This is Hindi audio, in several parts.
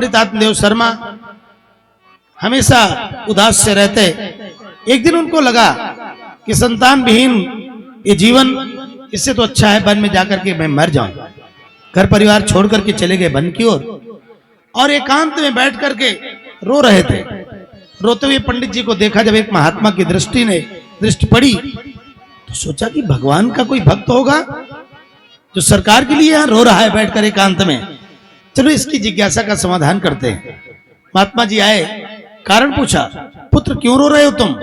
आत्मदेव शर्मा हमेशा उदास से रहते। एक दिन उनको लगा कि संतान विहीन ये जीवन, इससे तो अच्छा है वन में जाकर के मैं मर जाऊं। घर परिवार छोड़ करके चले गए वन की ओर और एकांत में बैठ करके रो रहे थे। रोते हुए पंडित जी को देखा। जब एक महात्मा की दृष्टि पड़ी तो सोचा कि भगवान का कोई भक्त होगा जो सरकार के लिए यहाँ रो रहा है बैठकर एकांत में। चलो इसकी जिज्ञासा का समाधान करते हैं। महात्मा जी आए, कारण पूछा, पुत्र क्यों रो रहे हो तुम?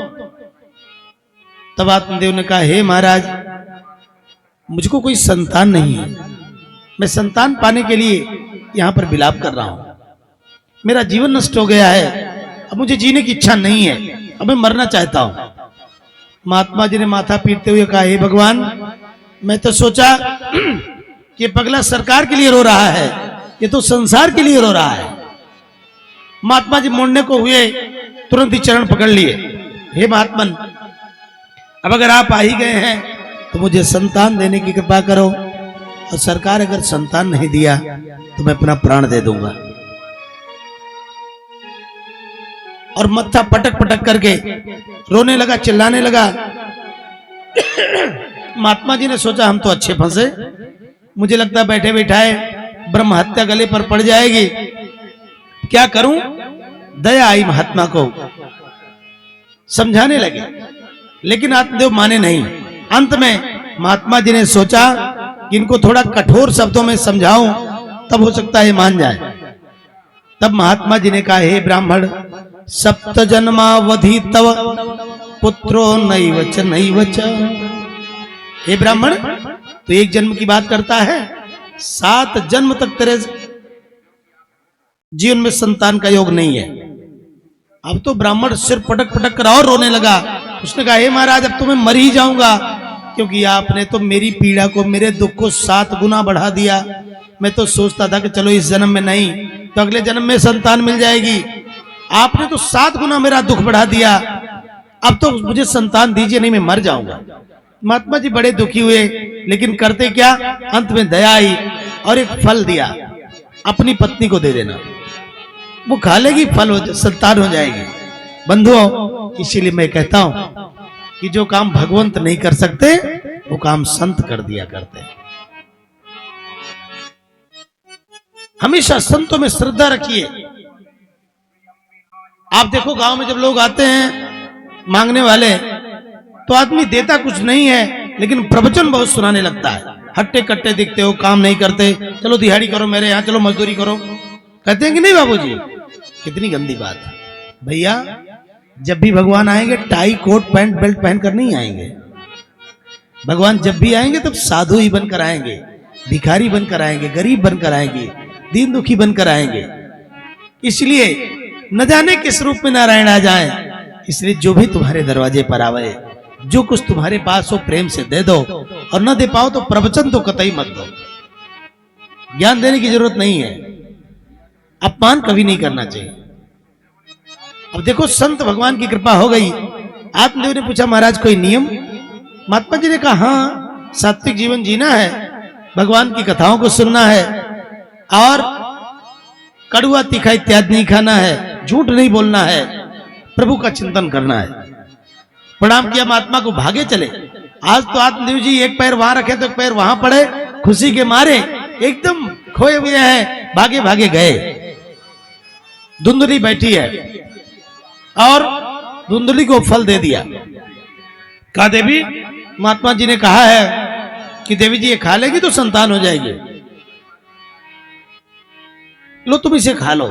तब आत्मदेव ने कहा, हे महाराज, मुझको कोई संतान नहीं है। मैं संतान पाने के लिए यहाँ पर विलाप कर रहा हूं। मेरा जीवन नष्ट हो गया है, अब मुझे जीने की इच्छा नहीं है, अब मैं मरना चाहता हूं। महात्मा जी ने माथा पीटते हुए कहा, हे भगवान, मैं तो सोचा कि पगला सरकार के लिए रो रहा है, ये तो संसार के लिए रो रहा है। महात्मा जी मुड़ने को हुए, तुरंत ही चरण पकड़ लिए। हे महात्मन, अब अगर आप आ ही गए हैं तो मुझे संतान देने की कृपा करो, और सरकार अगर संतान नहीं दिया तो मैं अपना प्राण दे दूंगा। और मत्था पटक पटक करके रोने लगा, चिल्लाने लगा। महात्मा जी ने सोचा हम तो अच्छे फंसे, मुझे लगता है बैठे बैठाए ब्रह्म हत्या गले पर पड़ जाएगी, क्या करूं? दया आई महात्मा को, समझाने लगे, लेकिन आत्मदेव माने नहीं। अंत में महात्मा जी ने सोचा कि इनको थोड़ा कठोर शब्दों में समझाऊं, तब हो सकता है मान जाए। तब महात्मा जी ने कहा, हे ब्राह्मण, सप्त जन्मावधि तव पुत्रो नैवच नैवच। हे ब्राह्मण, तो एक जन्म की बात करता है, 7 जन्म तक तेरे जीवन में संतान का योग नहीं है। अब तो ब्राह्मण सिर पटक पटक कर और रोने लगा। उसने कहा, हे महाराज, अब तो मैं मर ही जाऊंगा, क्योंकि आपने तो मेरी पीड़ा को, मेरे दुख को 7 गुना बढ़ा दिया। मैं तो सोचता था कि चलो इस जन्म में नहीं तो अगले जन्म में संतान मिल जाएगी, आपने तो 7 गुना मेरा दुख बढ़ा दिया। अब तो मुझे संतान दीजिए, नहीं मैं मर जाऊंगा। महात्मा जी बड़े दुखी हुए, लेकिन करते क्या? अंत में दया आई और एक फल दिया, अपनी पत्नी को दे देना, वो खा लेगी, फल हो, संतान हो जाएगी। बंधुओं, इसीलिए मैं कहता हूं कि जो काम भगवंत नहीं कर सकते वो काम संत कर दिया करते हैं। हमेशा संतों में श्रद्धा रखिए। आप देखो गांव में जब लोग आते हैं मांगने वाले, तो आदमी देता कुछ नहीं है, लेकिन प्रवचन बहुत सुनाने लगता है। हट्टे कट्टे दिखते हो, काम नहीं करते, चलो दिहाड़ी करो मेरे यहाँ, चलो मजदूरी करो। कहते हैं कि नहीं बाबूजी? कितनी गंदी बात है भैया। जब भी भगवान आएंगे टाई कोट पैंट बेल्ट पहन कर नहीं आएंगे। भगवान जब भी आएंगे तब साधु ही बनकर आएंगे, भिखारी बनकर आएंगे, गरीब बनकर आएंगे, दीन दुखी बनकर आएंगे। इसलिए न जाने किस रूप में नारायण आ जाए, इसलिए जो भी तुम्हारे दरवाजे पर आवे, जो कुछ तुम्हारे पास हो प्रेम से दे दो, और न दे पाओ तो प्रवचन तो कतई मत दो। ज्ञान देने की जरूरत नहीं है, अपमान कभी नहीं करना चाहिए। अब देखो, संत भगवान की कृपा हो गई। आत्मदेव ने पूछा, महाराज कोई नियम? महात्मा जी ने कहा, हाँ, सात्विक जीवन जीना है, भगवान की कथाओं को सुनना है, और कड़ुआ तीखा इत्यादि नहीं खाना है, झूठ नहीं बोलना है, प्रभु का चिंतन करना है। प्रणाम किया महात्मा को, भागे चले। आज तो आत्मदेव जी एक पैर वहां रखे तो एक पैर वहां पड़े, खुशी के मारे एकदम खोए हुए हैं, भागे भागे गए। धुंधली बैठी है और धुंधली को फल दे दिया। कहा, देवी, महात्मा जी ने कहा है कि देवी जी ये खा लेगी तो संतान हो जाएगी, लो तुम इसे खा लो।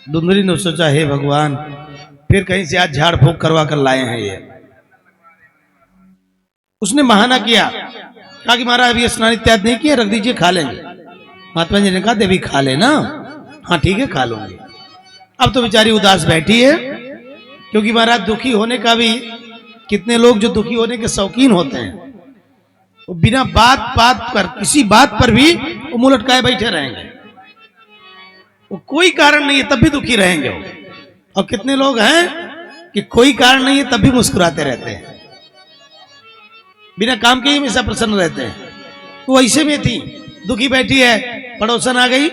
धुंधली ने सोचा, हे भगवान, फिर कहीं से आज झाड़ फूंक करवा कर लाए हैं ये। उसने बहाना किया, कहा कि महाराज अभी स्नान इत्यादि नहीं किया, रख दीजिए, खा लेंगे। महात्मा जी ने कहा, देवी खा लेना। हाँ ठीक है, खा लूंगी। अब तो बेचारी उदास बैठी है, क्योंकि महाराज दुखी होने का भी, कितने लोग जो दुखी होने के शौकीन होते हैं, वो बिना बात पर, किसी बात पर भी वो मुंह लटकाए बैठे रहेंगे, वो कोई कारण नहीं है तब भी दुखी रहेंगे वो। और कितने लोग हैं कि कोई कारण नहीं है तब भी मुस्कुराते रहते हैं, बिना काम के ही हमेशा प्रसन्न रहते हैं। वो ऐसे में थी, दुखी बैठी है, पड़ोसन आ गई,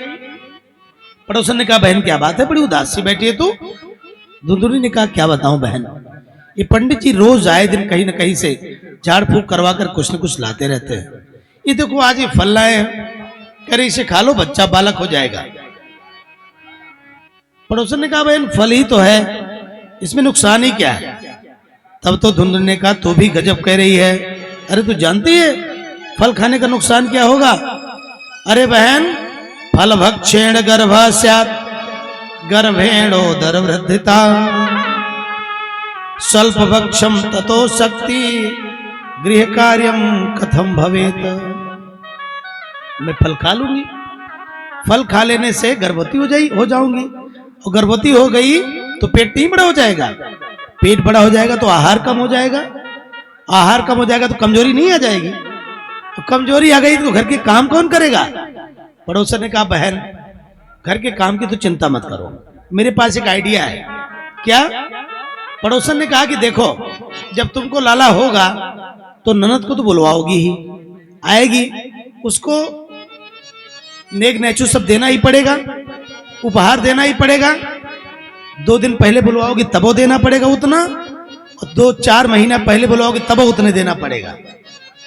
पड़ोसन ने कहा बहन क्या बात है, बड़ी उदास सी बैठी है तू। धुंधुली ने कहा क्या बताऊं बहन, ये पंडित जी रोज आए दिन कहीं न कहीं से झाड़ फूक करवा कर कुछ न कुछ लाते रहते हैं। ये देखो आज ये फल लाए हैं, कह रहे इसे खा लो बच्चा बालक हो जाएगा। पड़ोसन ने कहा बहन फल ही तो है, इसमें नुकसान ही क्या है। तब तो धुंधुली ने कहा तू भी गजब कह रही है, अरे तू जानती है फल खाने का नुकसान क्या होगा। अरे बहन फल भक्षेण गर्भ स्यात् गर्भेणोदर वृद्धिता स्वल्प भक्षम ततो शक्ति गृह कार्यम कथम भवेत। मैं फल खा लूंगी, फल खा लेने से गर्भवती हो जाऊंगी, और गर्भवती हो गई तो पेट नहीं बड़ा हो जाएगा, पेट बड़ा हो जाएगा तो आहार कम हो जाएगा, आहार कम हो जाएगा तो कमजोरी नहीं आ जाएगी, तो कमजोरी आ गई तो घर के काम कौन करेगा। पड़ोसन ने कहा बहन घर के काम की तो चिंता मत करो, मेरे पास एक आइडिया है। क्या? पड़ोसन ने कहा कि देखो जब तुमको लाला होगा तो ननद को तो बुलवाओगी ही, आएगी, उसको नेक नेचू सब देना ही पड़ेगा, उपहार देना ही पड़ेगा। 2 दिन पहले बुलवाओगी तब वो देना पड़ेगा उतना, और 2-4 महीना पहले बुलवाओगी तब उतने देना पड़ेगा।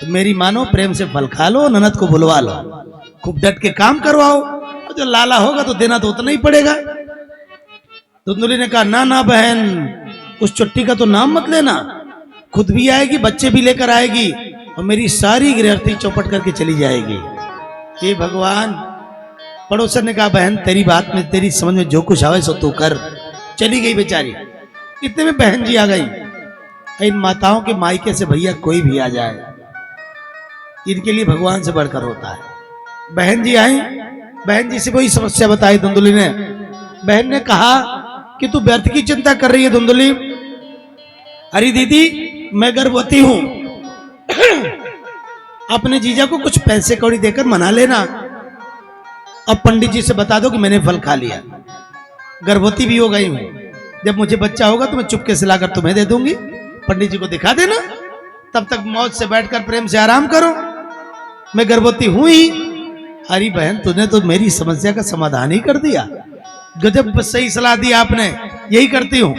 तो मेरी मानो प्रेम से फल खा लो, ननद को बुलवा लो, खूब डट के काम करवाओ, और जो लाला होगा तो देना तो उतना ही पड़ेगा। धुंधुली ने कहा ना ना बहन उस चुट्टी का तो नाम मत लेना, खुद भी आएगी बच्चे भी लेकर आएगी और मेरी सारी गृहस्थी चौपट करके चली जाएगी। हे भगवान। पड़ोसन ने कहा बहन तेरी बात में तेरी समझ में जो कुछ आवे सो तू कर। चली गई बेचारी। इतने में बहन जी आ गई। इन माताओं के मायके से भैया कोई भी आ जाए इनके लिए भगवान से बढ़कर होता है। बहन जी आई, बहन जी से कोई समस्या बताई धुंधुली ने। बहन ने कहा कि तू व्यर्थ की चिंता कर रही है धुंधुली। अरे दीदी मैं गर्भवती हूं, अपने जीजा को कुछ पैसे कौड़ी देकर मना लेना। अब पंडित जी से बता दो कि मैंने फल खा लिया, गर्भवती भी हो गई हूं, जब मुझे बच्चा होगा तो मैं चुपके से लाकर तुम्हें दे दूंगी, पंडित जी को दिखा देना, तब तक मौज से बैठकर प्रेम से आराम करो, मैं गर्भवती हूं ही। अरे बहन तूने तो मेरी समस्या का समाधान ही कर दिया, गजब सही सलाह दी आपने, यही करती हूं।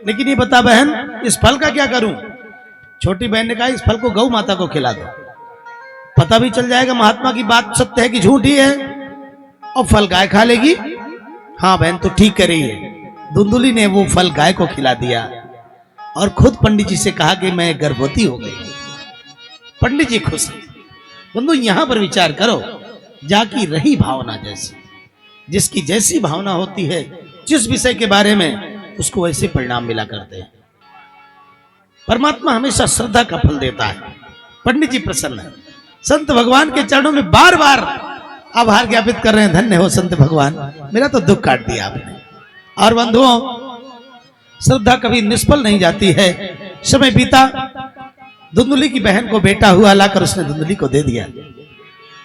लेकिन ये बता बहन इस फल का क्या करूं। छोटी बहन ने कहा इस फल को गौ माता को खिला दो, पता भी चल जाएगा महात्मा की बात सत्य है कि झूठी है, और फल गाय खा लेगी। हाँ बहन तो ठीक कर रही है। धुंधुली ने वो फल गाय को खिला दिया और खुद पंडित जी से कहा कि मैं गर्भवती हो गई। पंडित जी खुश। बंधु यहां पर विचार करो, जाकी रही भावना जैसी, जिसकी जैसी भावना होती है जिस विषय के बारे में उसको वैसे परिणाम मिला करते हैं। परमात्मा हमेशा श्रद्धा का फल देता है। पंडित जी प्रसन्न है, संत भगवान के चरणों में बार बार आभार ज्ञापित कर रहे हैं, धन्य हो संत भगवान, मेरा तो दुख काट दिया आपने। और बंधुओं श्रद्धा कभी निष्फल नहीं जाती है। समय बीता, धुंधुली की बहन को बेटा हुआ, लाकर उसने धुंधुली को दे दिया।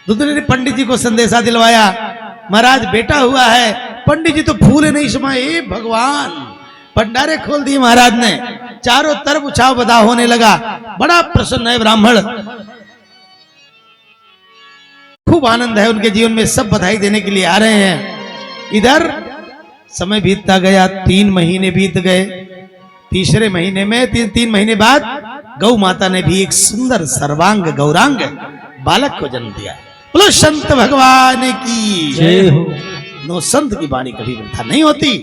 धुंधुली ने पंडित जी को संदेशा दिलवाया, महाराज बेटा हुआ है। पंडित जी तो फूले नहीं समाये, हे भगवान, भंडारे खोल दिए महाराज ने, चारों तरफ उछाव बधाव होने लगा। बड़ा प्रसन्न है ब्राह्मण, खूब आनंद है उनके जीवन में, सब बधाई देने के लिए आ रहे हैं। इधर समय बीतता गया, 3 महीने बीत गए। तीसरे महीने में 3 महीने बाद गौ माता ने भी एक सुंदर सर्वांग गौरांग बालक को जन्म दिया। बोलो संत भगवान की जय हो। नो संत की वाणी कभी वृथा नहीं होती।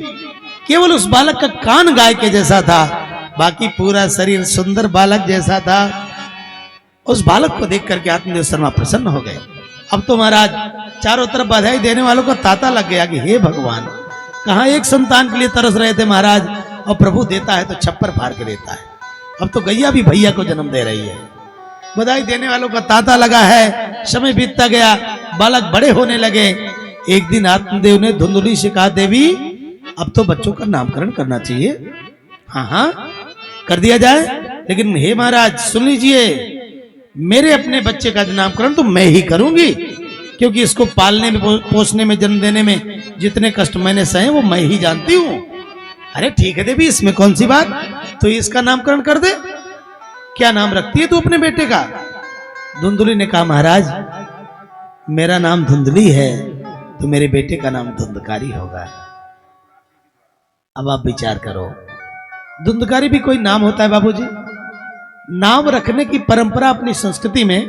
केवल उस बालक का कान गाय के जैसा था, बाकी पूरा शरीर सुंदर बालक जैसा था। उस बालक को देख करके आत्मदेव शर्मा प्रसन्न हो गए। अब तो महाराज चारों तरफ बधाई देने वालों का तांता लग गया कि हे भगवान, कहां एक संतान के लिए तरस रहे थे महाराज, और प्रभु देता है तो छप्पर फाड़ के देता है। अब तो गैया भी भैया को जन्म दे रही है। बधाई देने वालों का तांता लगा है। समय बीतता गया, बालक बड़े होने लगे। एक दिन आत्मदेव ने धुंधुली से कहा, देवी अब तो बच्चों का नामकरण करना चाहिए। हाँ हाँ कर दिया जाए, लेकिन हे महाराज सुन लीजिए, मेरे अपने बच्चे का नामकरण तो मैं ही करूंगी, क्योंकि इसको पालने में, पोसने में, जन्म देने में जितने कष्ट मैंने सहे वो मैं ही जानती हूं। अरे ठीक है देवी, इसमें कौन सी बात, तो इसका नामकरण कर दे। क्या नाम रखती है तू अपने बेटे का। धुंधुली ने कहा, महाराज मेरा नाम धुंधली है, तो मेरे बेटे का नाम धुंधकारी होगा। अब आप विचार करो, धुंधकारी भी कोई नाम होता है बाबूजी? नाम रखने की परंपरा अपनी संस्कृति में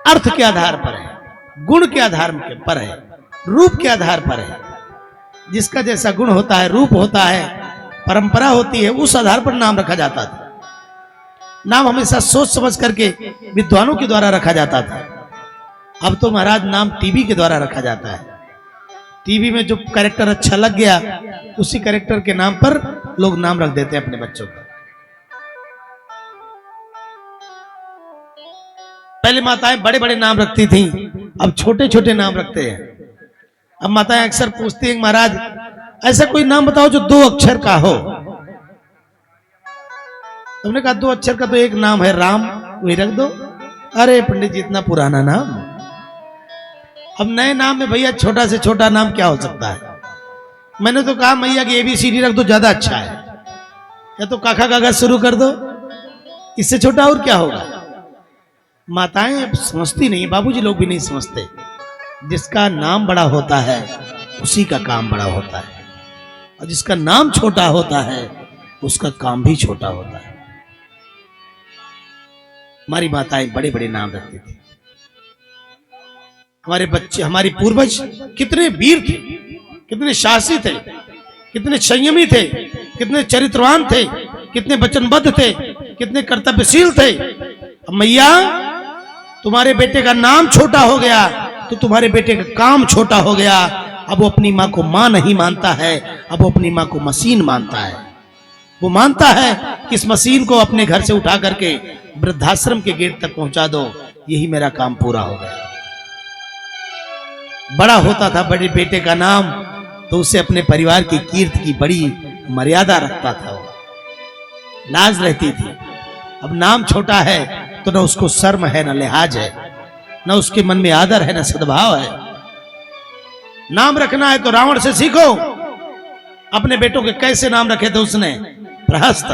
अर्थ के आधार पर है, गुण के आधार पर है, रूप के आधार पर है। जिसका जैसा गुण होता है, रूप होता है, परंपरा होती है, उस आधार पर नाम रखा जाता था। नाम हमेशा सोच समझ करके विद्वानों के द्वारा रखा जाता था। अब तो महाराज नाम टीवी के द्वारा रखा जाता है। टीवी में जो कैरेक्टर अच्छा लग गया, उसी कैरेक्टर के नाम पर लोग नाम रख देते हैं अपने बच्चों को। पहले माताएं बड़े बड़े नाम रखती थीं, अब छोटे छोटे नाम रखते हैं। अब माताएं अक्सर पूछती हैं, महाराज ऐसा कोई नाम बताओ जो 2 अक्षर का हो। तुमने कहा 2 अक्षर का तो एक नाम है राम, वही रख दो। अरे पंडित जी इतना पुराना नाम। अब नए नाम में भैया छोटा से छोटा नाम क्या हो सकता है? मैंने तो कहा मैया की ABCD रख दो, ज्यादा अच्छा है। या तो काका काका शुरू कर दो, इससे छोटा और क्या होगा? माताएं अब समझती नहीं, बाबूजी लोग भी नहीं समझते। जिसका नाम बड़ा होता है उसी का काम बड़ा होता है, और जिसका नाम छोटा होता है उसका काम भी छोटा होता है। हमारी माताएं बड़े बड़े नाम रखती थी। हमारे बच्चे, हमारी पूर्वज कितने वीर थे, कितने साहसी थे, कितने संयमी थे, कितने चरित्रवान थे, कितने वचनबद्ध थे, कितने कर्तव्यशील थे। अब मैया तुम्हारे बेटे का नाम छोटा हो गया तो तुम्हारे बेटे का काम छोटा हो गया। अब वो अपनी माँ को माँ नहीं मानता है, अब वो अपनी माँ को मशीन मानता है। वो मानता है कि इस मशीन को अपने घर से उठा करके वृद्धाश्रम के गेट तक पहुंचा दो, यही मेरा काम पूरा हो गया। बड़ा होता था बड़े बेटे का नाम तो उसे अपने परिवार की कीर्ति की बड़ी मर्यादा रखता था, वो लाज रहती थी। अब नाम छोटा है तो न उसको शर्म है, न लिहाज है, न उसके मन में आदर है, न सद्भाव है। नाम रखना है तो रावण से सीखो। अपने बेटों के कैसे नाम रखे थे उसने? प्रहस्त,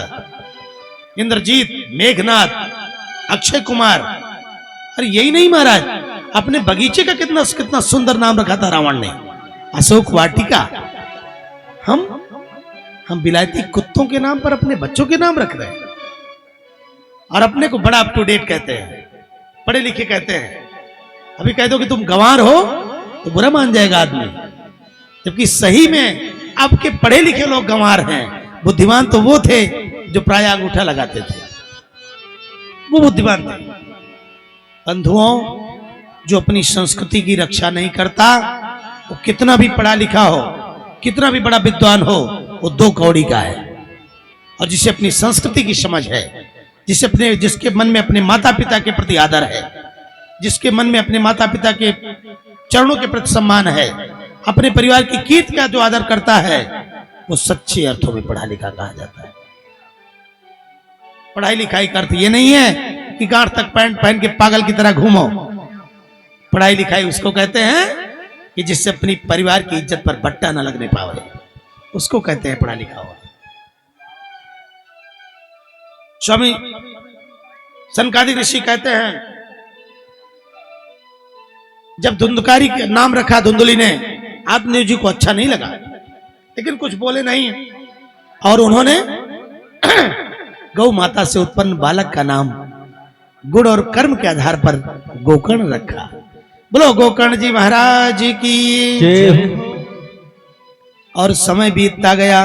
इंद्रजीत, मेघनाथ, अक्षय कुमार। अरे यही नहीं महाराज, अपने बगीचे का कितना कितना सुंदर नाम रखा था रावण ने, अशोक वाटिका। हम विलायती कुत्तों के नाम पर अपने बच्चों के नाम रख रहे हैं, और अपने को बड़ा अप टू डेट कहते हैं, पढ़े लिखे कहते हैं। अभी कह दो कि तुम गंवार हो तो बुरा मान जाएगा आदमी, जबकि सही में अब के पढ़े लिखे लोग गंवार हैं। बुद्धिमान तो वो थे जो प्राय अंगूठा लगाते थे, वो बुद्धिमान थे। बंधुओं, जो अपनी संस्कृति की रक्षा नहीं करता वो कितना भी पढ़ा लिखा हो, कितना भी बड़ा विद्वान हो, वो 2 कौड़ी का है। और जिसे अपनी संस्कृति की समझ है, जिसके मन में अपने माता पिता के प्रति आदर है, जिसके मन में अपने माता पिता के चरणों के प्रति सम्मान है, अपने परिवार की कीर्ति का जो आदर करता है, वो सच्चे अर्थों में पढ़ा लिखा कहा जाता है। पढ़ाई लिखाई का अर्थ ये नहीं है कि गांठ तक पैंट पहन के पागल की तरह घूमो। पढ़ाई लिखाई उसको कहते हैं कि जिससे अपनी परिवार की इज्जत पर बट्टा न लगने पावे, उसको कहते हैं पढ़ा लिखा हुआ। स्वामी सनकादिक ऋषि कहते हैं, जब धुंधकारी का नाम रखा धुंधली ने, आत्मदेव जी को अच्छा नहीं लगा, लेकिन कुछ बोले नहीं, और उन्होंने गौ माता से उत्पन्न बालक का नाम गुण और कर्म के आधार पर गोकर्ण रखा। बोलो गोकर्ण जी महाराज की जय। और समय बीतता गया,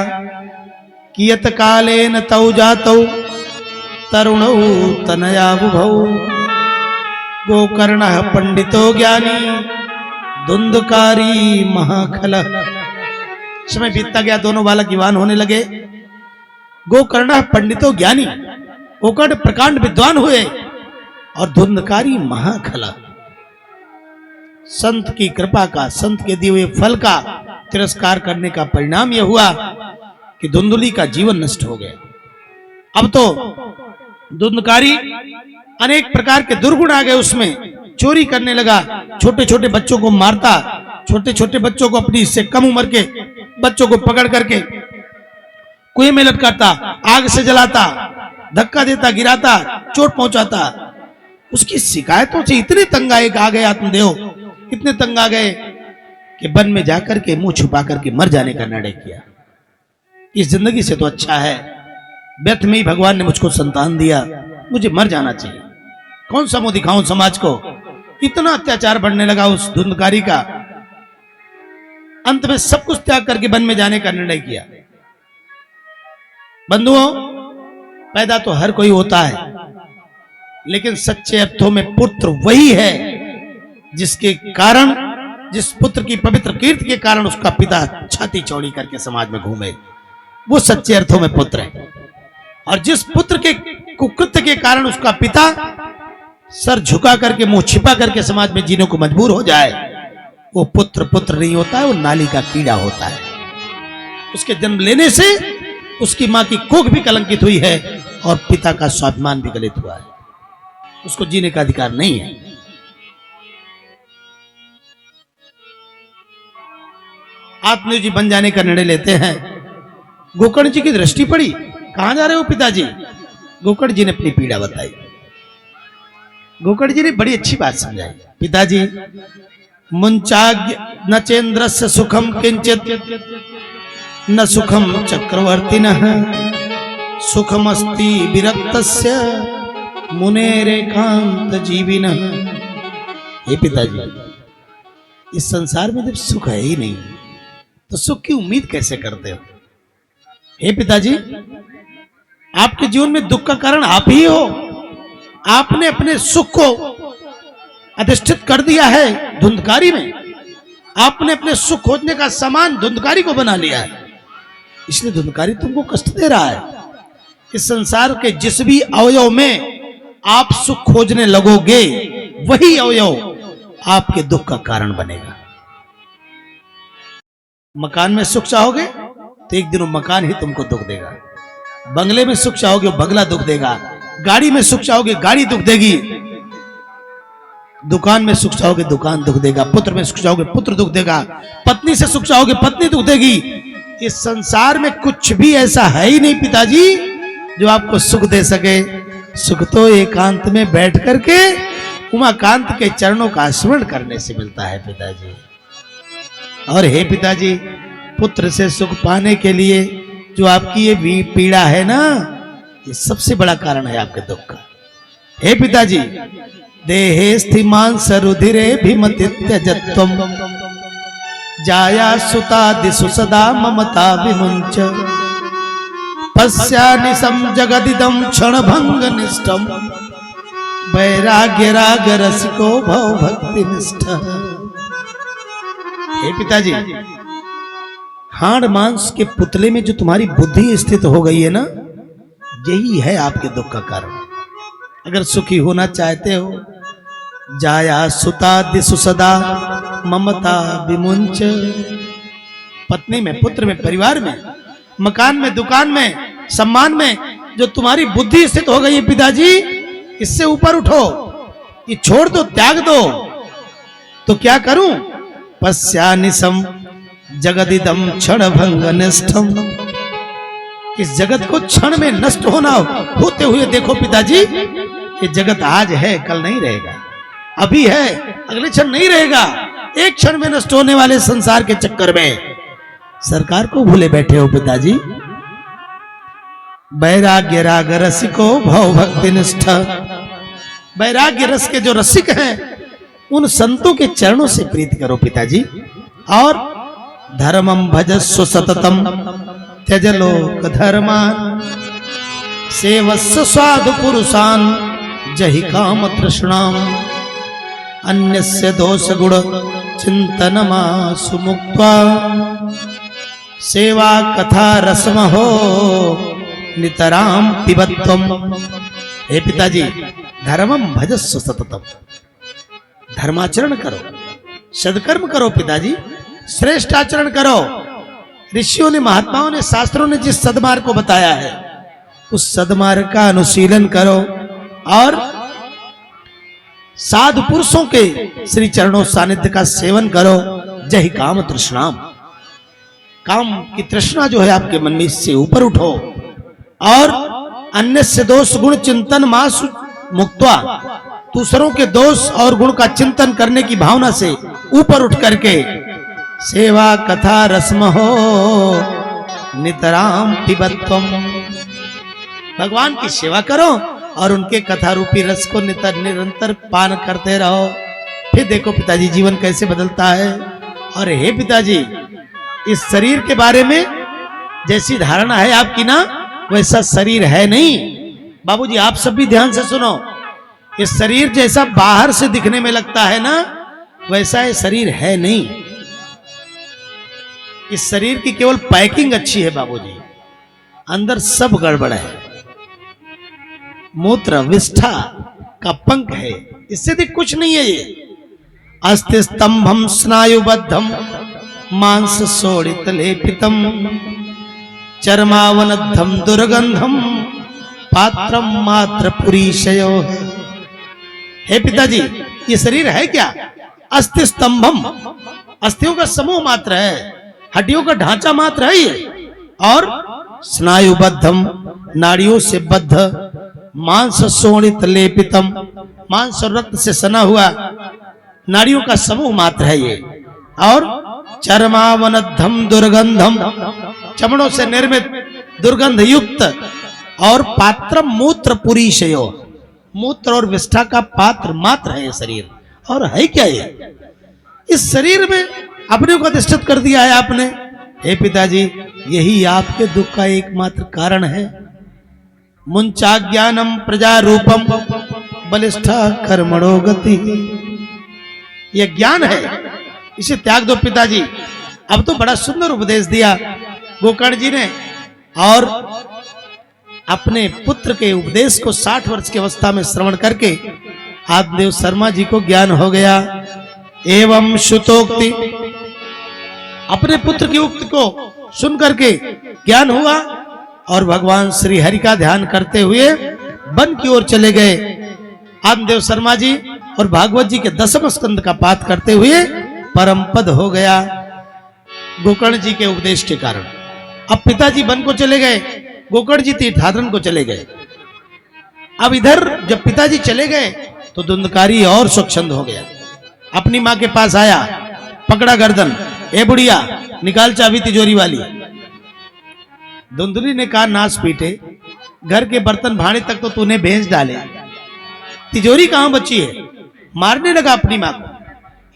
कियत कालेन तौ जातौ तरुणौ तनया बुभौ, गोकर्ण पंडितो ज्ञानी धुंधकारी महाखल। समय बीतता गया, दोनों बालक युवान होने लगे। गोकर्ण पंडितो ज्ञानी, गोकर्ण प्रकांड विद्वान हुए, और धुंधकारी महाखल। संत की कृपा का, संत के दिए हुए फल का तिरस्कार करने का परिणाम यह हुआ कि धुंधली का जीवन नष्ट हो गया। अब तो धुंधकारी अनेक प्रकार के दुर्गुण आ गए उसमें, चोरी करने लगा, छोटे छोटे बच्चों को मारता, छोटे छोटे बच्चों को, अपनी इससे कम उम्र के बच्चों को पकड़ करके कुएं में लटकाता, आग से जलाता, धक्का देता, गिराता, चोट पहुंचाता। उसकी शिकायतों से इतने तंग आ गए आत्मदेव, इतने तंग आ गए कि वन में जाकर के मुंह छुपा करके मर जाने का निर्णय किया। इस जिंदगी से तो अच्छा है व्यर्थ में ही भगवान ने मुझको संतान दिया, मुझे मर जाना चाहिए। कौन सा मुंह दिखाऊं समाज को। इतना अत्याचार बढ़ने लगा उस धुंधकारी का। अंत में सब कुछ त्याग करके वन में जाने का निर्णय किया। बंधुओं, पैदा तो हर कोई होता है, लेकिन सच्चे अर्थों में पुत्र वही है जिसके कारण, जिस पुत्र की पवित्र कीर्ति के कारण उसका पिता छाती चौड़ी करके समाज में घूमे, वो सच्चे अर्थों में पुत्र है। और जिस पुत्र के कुकृत्य के कारण उसका पिता सर झुका करके मुंह छिपा करके समाज में जीने को मजबूर हो जाए, वो पुत्र पुत्र नहीं होता है, वो नाली का कीड़ा होता है। उसके जन्म लेने से उसकी मां की कोख भी कलंकित हुई है और पिता का स्वाभिमान भी गलित हुआ है। उसको जीने का अधिकार नहीं है। आत्मदेव जी बन जाने का निर्णय लेते हैं। गोकर्ण जी की दृष्टि पड़ी, कहां जा रहे हो पिताजी? गोकर्ण जी ने अपनी पीड़ा बताई। गोकर्ण जी ने बड़ी अच्छी बात समझाई। पिताजी, मुंचाग्य न चेन्द्रस्य सुखम किंचित न सुखम चक्रवर्तिनः सुखमस्ति विरक्तस्य मुनेरेकांत जीविनः। हे पिताजी, इस संसार में जब सुख है ही नहीं तो सुख की उम्मीद कैसे करते हो? हे पिताजी, आपके जीवन में दुख का कारण आप ही हो। आपने अपने सुख को अधिष्ठित कर दिया है धुंधकारी में। आपने अपने सुख खोजने का सामान धुंधकारी को बना लिया है, इसलिए धुंधकारी तुमको कष्ट दे रहा है। इस संसार के जिस भी अवयव में आप सुख खोजने लगोगे, वही अवयव आपके दुख का कारण बनेगा। मकान में सुख चाहोगे तो एक दिन वो मकान ही तुमको दुख देगा। बंगले में सुख चाहोगे वो बंगला दुख देगा। गाड़ी में सुख चाहोगे गाड़ी दुख देगी। दुकान में सुख चाहोगे दुकान दुख देगा। पुत्र में सुख चाहोगे पुत्र दुख देगा। पत्नी से सुख चाहोगे पत्नी दुख देगी। इस संसार में कुछ भी ऐसा है ही नहीं पिताजी जो आपको सुख दे सके। सुख तो एकांत में बैठ करके उमाकांत के चरणों का स्मरण करने से मिलता है पिताजी। और हे पिताजी, पुत्र से सुख पाने के लिए जो आपकी ये पीड़ा है ना, ये सबसे बड़ा कारण है आपके दुख का। हे पिताजी, देहे स्थिमांस रुधिरे भीमति त्यजत्वम जाया सुता दिशु सदा ममता विमुंच पश्यानि सम जगदिदं क्षण भंग निष्ठम वैराग्य राग रसिको भव भक्ति निष्ठ। हे पिताजी, हाड़ मांस के पुतले में जो तुम्हारी बुद्धि स्थित हो गई है ना, यही है आपके दुख का कारण। अगर सुखी होना चाहते हो, जाया सुता दिशु सदा ममता विमुंच, पत्नी में, पुत्र में, परिवार में, मकान में, दुकान में, सम्मान में जो तुम्हारी बुद्धि स्थित हो गई है पिताजी, इससे ऊपर उठो, ये छोड़ दो, त्याग दो। तो क्या करूं? पश्यानि सम जगदिदम क्षण भंग निष्ठम, इस जगत को क्षण में नष्ट होना होते हुए देखो पिताजी। ये जगत आज है, कल नहीं रहेगा। अभी है, अगले क्षण नहीं रहेगा। एक क्षण में नष्ट होने वाले संसार के चक्कर में सरकार को भूले बैठे हो पिताजी। वैराग्य राग रसिको भव भक्ति निष्ठ, वैराग्य रस के जो रसिक हैं उन संतों के चरणों से प्रीति करो पिताजी। और धर्मम भजस्व सततम त्यज लोक धर्मान सेवस्व साधु पुरुषान जहि काम तृष्णाम अन्यस्य दोष गुण चिंतनमासु मुक्त्वा सेवा कथा रसमहो नितराम पिबत्वम। हे पिताजी, धर्मम भजस्व सततम, धर्माचरण करो, सदकर्म करो पिताजी, श्रेष्ठ आचरण करो। ऋषियों ने, महात्माओं ने, शास्त्रों ने जिस सदमार्ग को बताया है उस सदमार्ग का अनुशीलन करो और साधु पुरुषों के श्री चरणों सानिध्य का सेवन करो। जय काम तृष्णाम, काम की तृष्णा जो है आपके मन में, इससे ऊपर उठो। और अन्य से दोष गुण चिंतन मासु मुक्त्वा, दूसरों के दोष और गुण का चिंतन करने की भावना से ऊपर उठ करके सेवा कथा रस्म हो नितराम पिबत्वम, भगवान की सेवा करो और उनके कथा रूपी रस को निरंतर पान करते रहो। फिर देखो पिताजी जीवन कैसे बदलता है। और हे पिताजी, इस शरीर के बारे में जैसी धारणा है आपकी ना, वैसा शरीर है नहीं। बाबूजी आप सब भी ध्यान से सुनो, इस शरीर जैसा बाहर से दिखने में लगता है ना, वैसा ये शरीर है नहीं। इस शरीर की केवल पैकिंग अच्छी है बाबूजी, अंदर सब गड़बड़ है। मूत्र विष्ठा का पंख है, इससे अधिक कुछ नहीं है। ये अस्ति स्तंभम स्नायुबद्धम मांस सोड़ित लेपितम चर्मावनद्धम दुर्गंधम पात्रम मात्र पुरीशयो। हे पिताजी, ये शरीर है क्या? अस्थि स्तंभम, अस्थियों का समूह मात्र है, हड्डियों का ढांचा मात्र है ये। और स्नायुबद्धम, नाड़ियों से बद्ध, मांस सोणित लेपितम, मांस और रक्त से सना हुआ नाड़ियों का समूह मात्र है ये। और चर्मावनद्धम दुर्गंधम, चमड़ों से निर्मित दुर्गंध युक्त। और पात्र मूत्र पुरीशयो, मूत्र और विष्ठा का पात्र मात्र है ये शरीर। और है क्या ये? इस शरीर में अपने को अधिष्ठित कर दिया है आपने। हे पिताजी, यही आपके दुख का एकमात्र कारण है। मुंचाज्ञानम प्रजा रूपम बलिष्ठा कर्मणो गति, यह ज्ञान है, इसे त्याग दो पिताजी। अब तो बड़ा सुंदर उपदेश दिया गोकर्ण जी ने। और अपने पुत्र के उपदेश को 60 वर्ष की अवस्था में श्रवण करके आत्मदेव शर्मा जी को ज्ञान हो गया। एवं श्रुतोक्ति, अपने पुत्र की उक्ति को सुन करके ज्ञान हुआ और भगवान श्री हरि का ध्यान करते हुए वन की ओर चले गए। आत्मदेव शर्मा जी और भागवत जी के 10वें स्कंद का पाठ करते हुए परम पद हो गया गोकर्ण जी के उपदेश के कारण। अब पिताजी वन को चले गए, गोकर्ण जी तीर्थाटन को चले गए। अब इधर जब पिताजी चले गए तो धुंधकारी और स्वच्छंद हो गया। अपनी माँ के पास आया, पकड़ा गर्दन, ए बुढ़िया निकाल चाबी तिजोरी वाली। धुंधली ने कहा नाश पीटे, घर के बर्तन भाड़े तक तो तूने भेज डाले, तिजोरी कहां बची है? मारने लगा अपनी माँ को।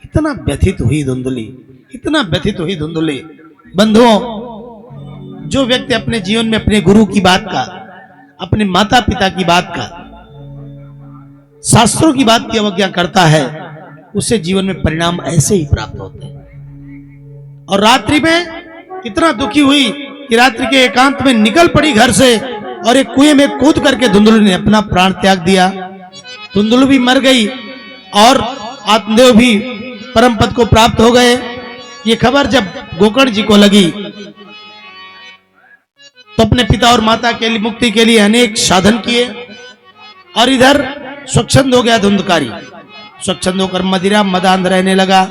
इतना व्यथित हुई धुंधली, इतना व्यथित हुई धुंधली। बंधुओं, जो व्यक्ति अपने जीवन में अपने गुरु की बात का, अपने माता पिता की बात का, शास्त्रों की बात की अवज्ञा करता है, उसे जीवन में परिणाम ऐसे ही प्राप्त होते हैं। और रात्रि में इतना दुखी हुई कि रात्रि के एकांत में निकल पड़ी घर से और एक कुएं में कूद करके धुंधलू ने अपना प्राण त्याग दिया। धुंधलू भी मर गई और आत्मदेव भी परम पद को प्राप्त हो गए। ये खबर जब गोकर्ण जी को लगी तो अपने पिता और माता के लिए मुक्ति के लिए अनेक साधन किए। और इधर स्वच्छंद हो गया धुंधकारी, स्वच्छंद होकर मदिरा मदान रहने लगा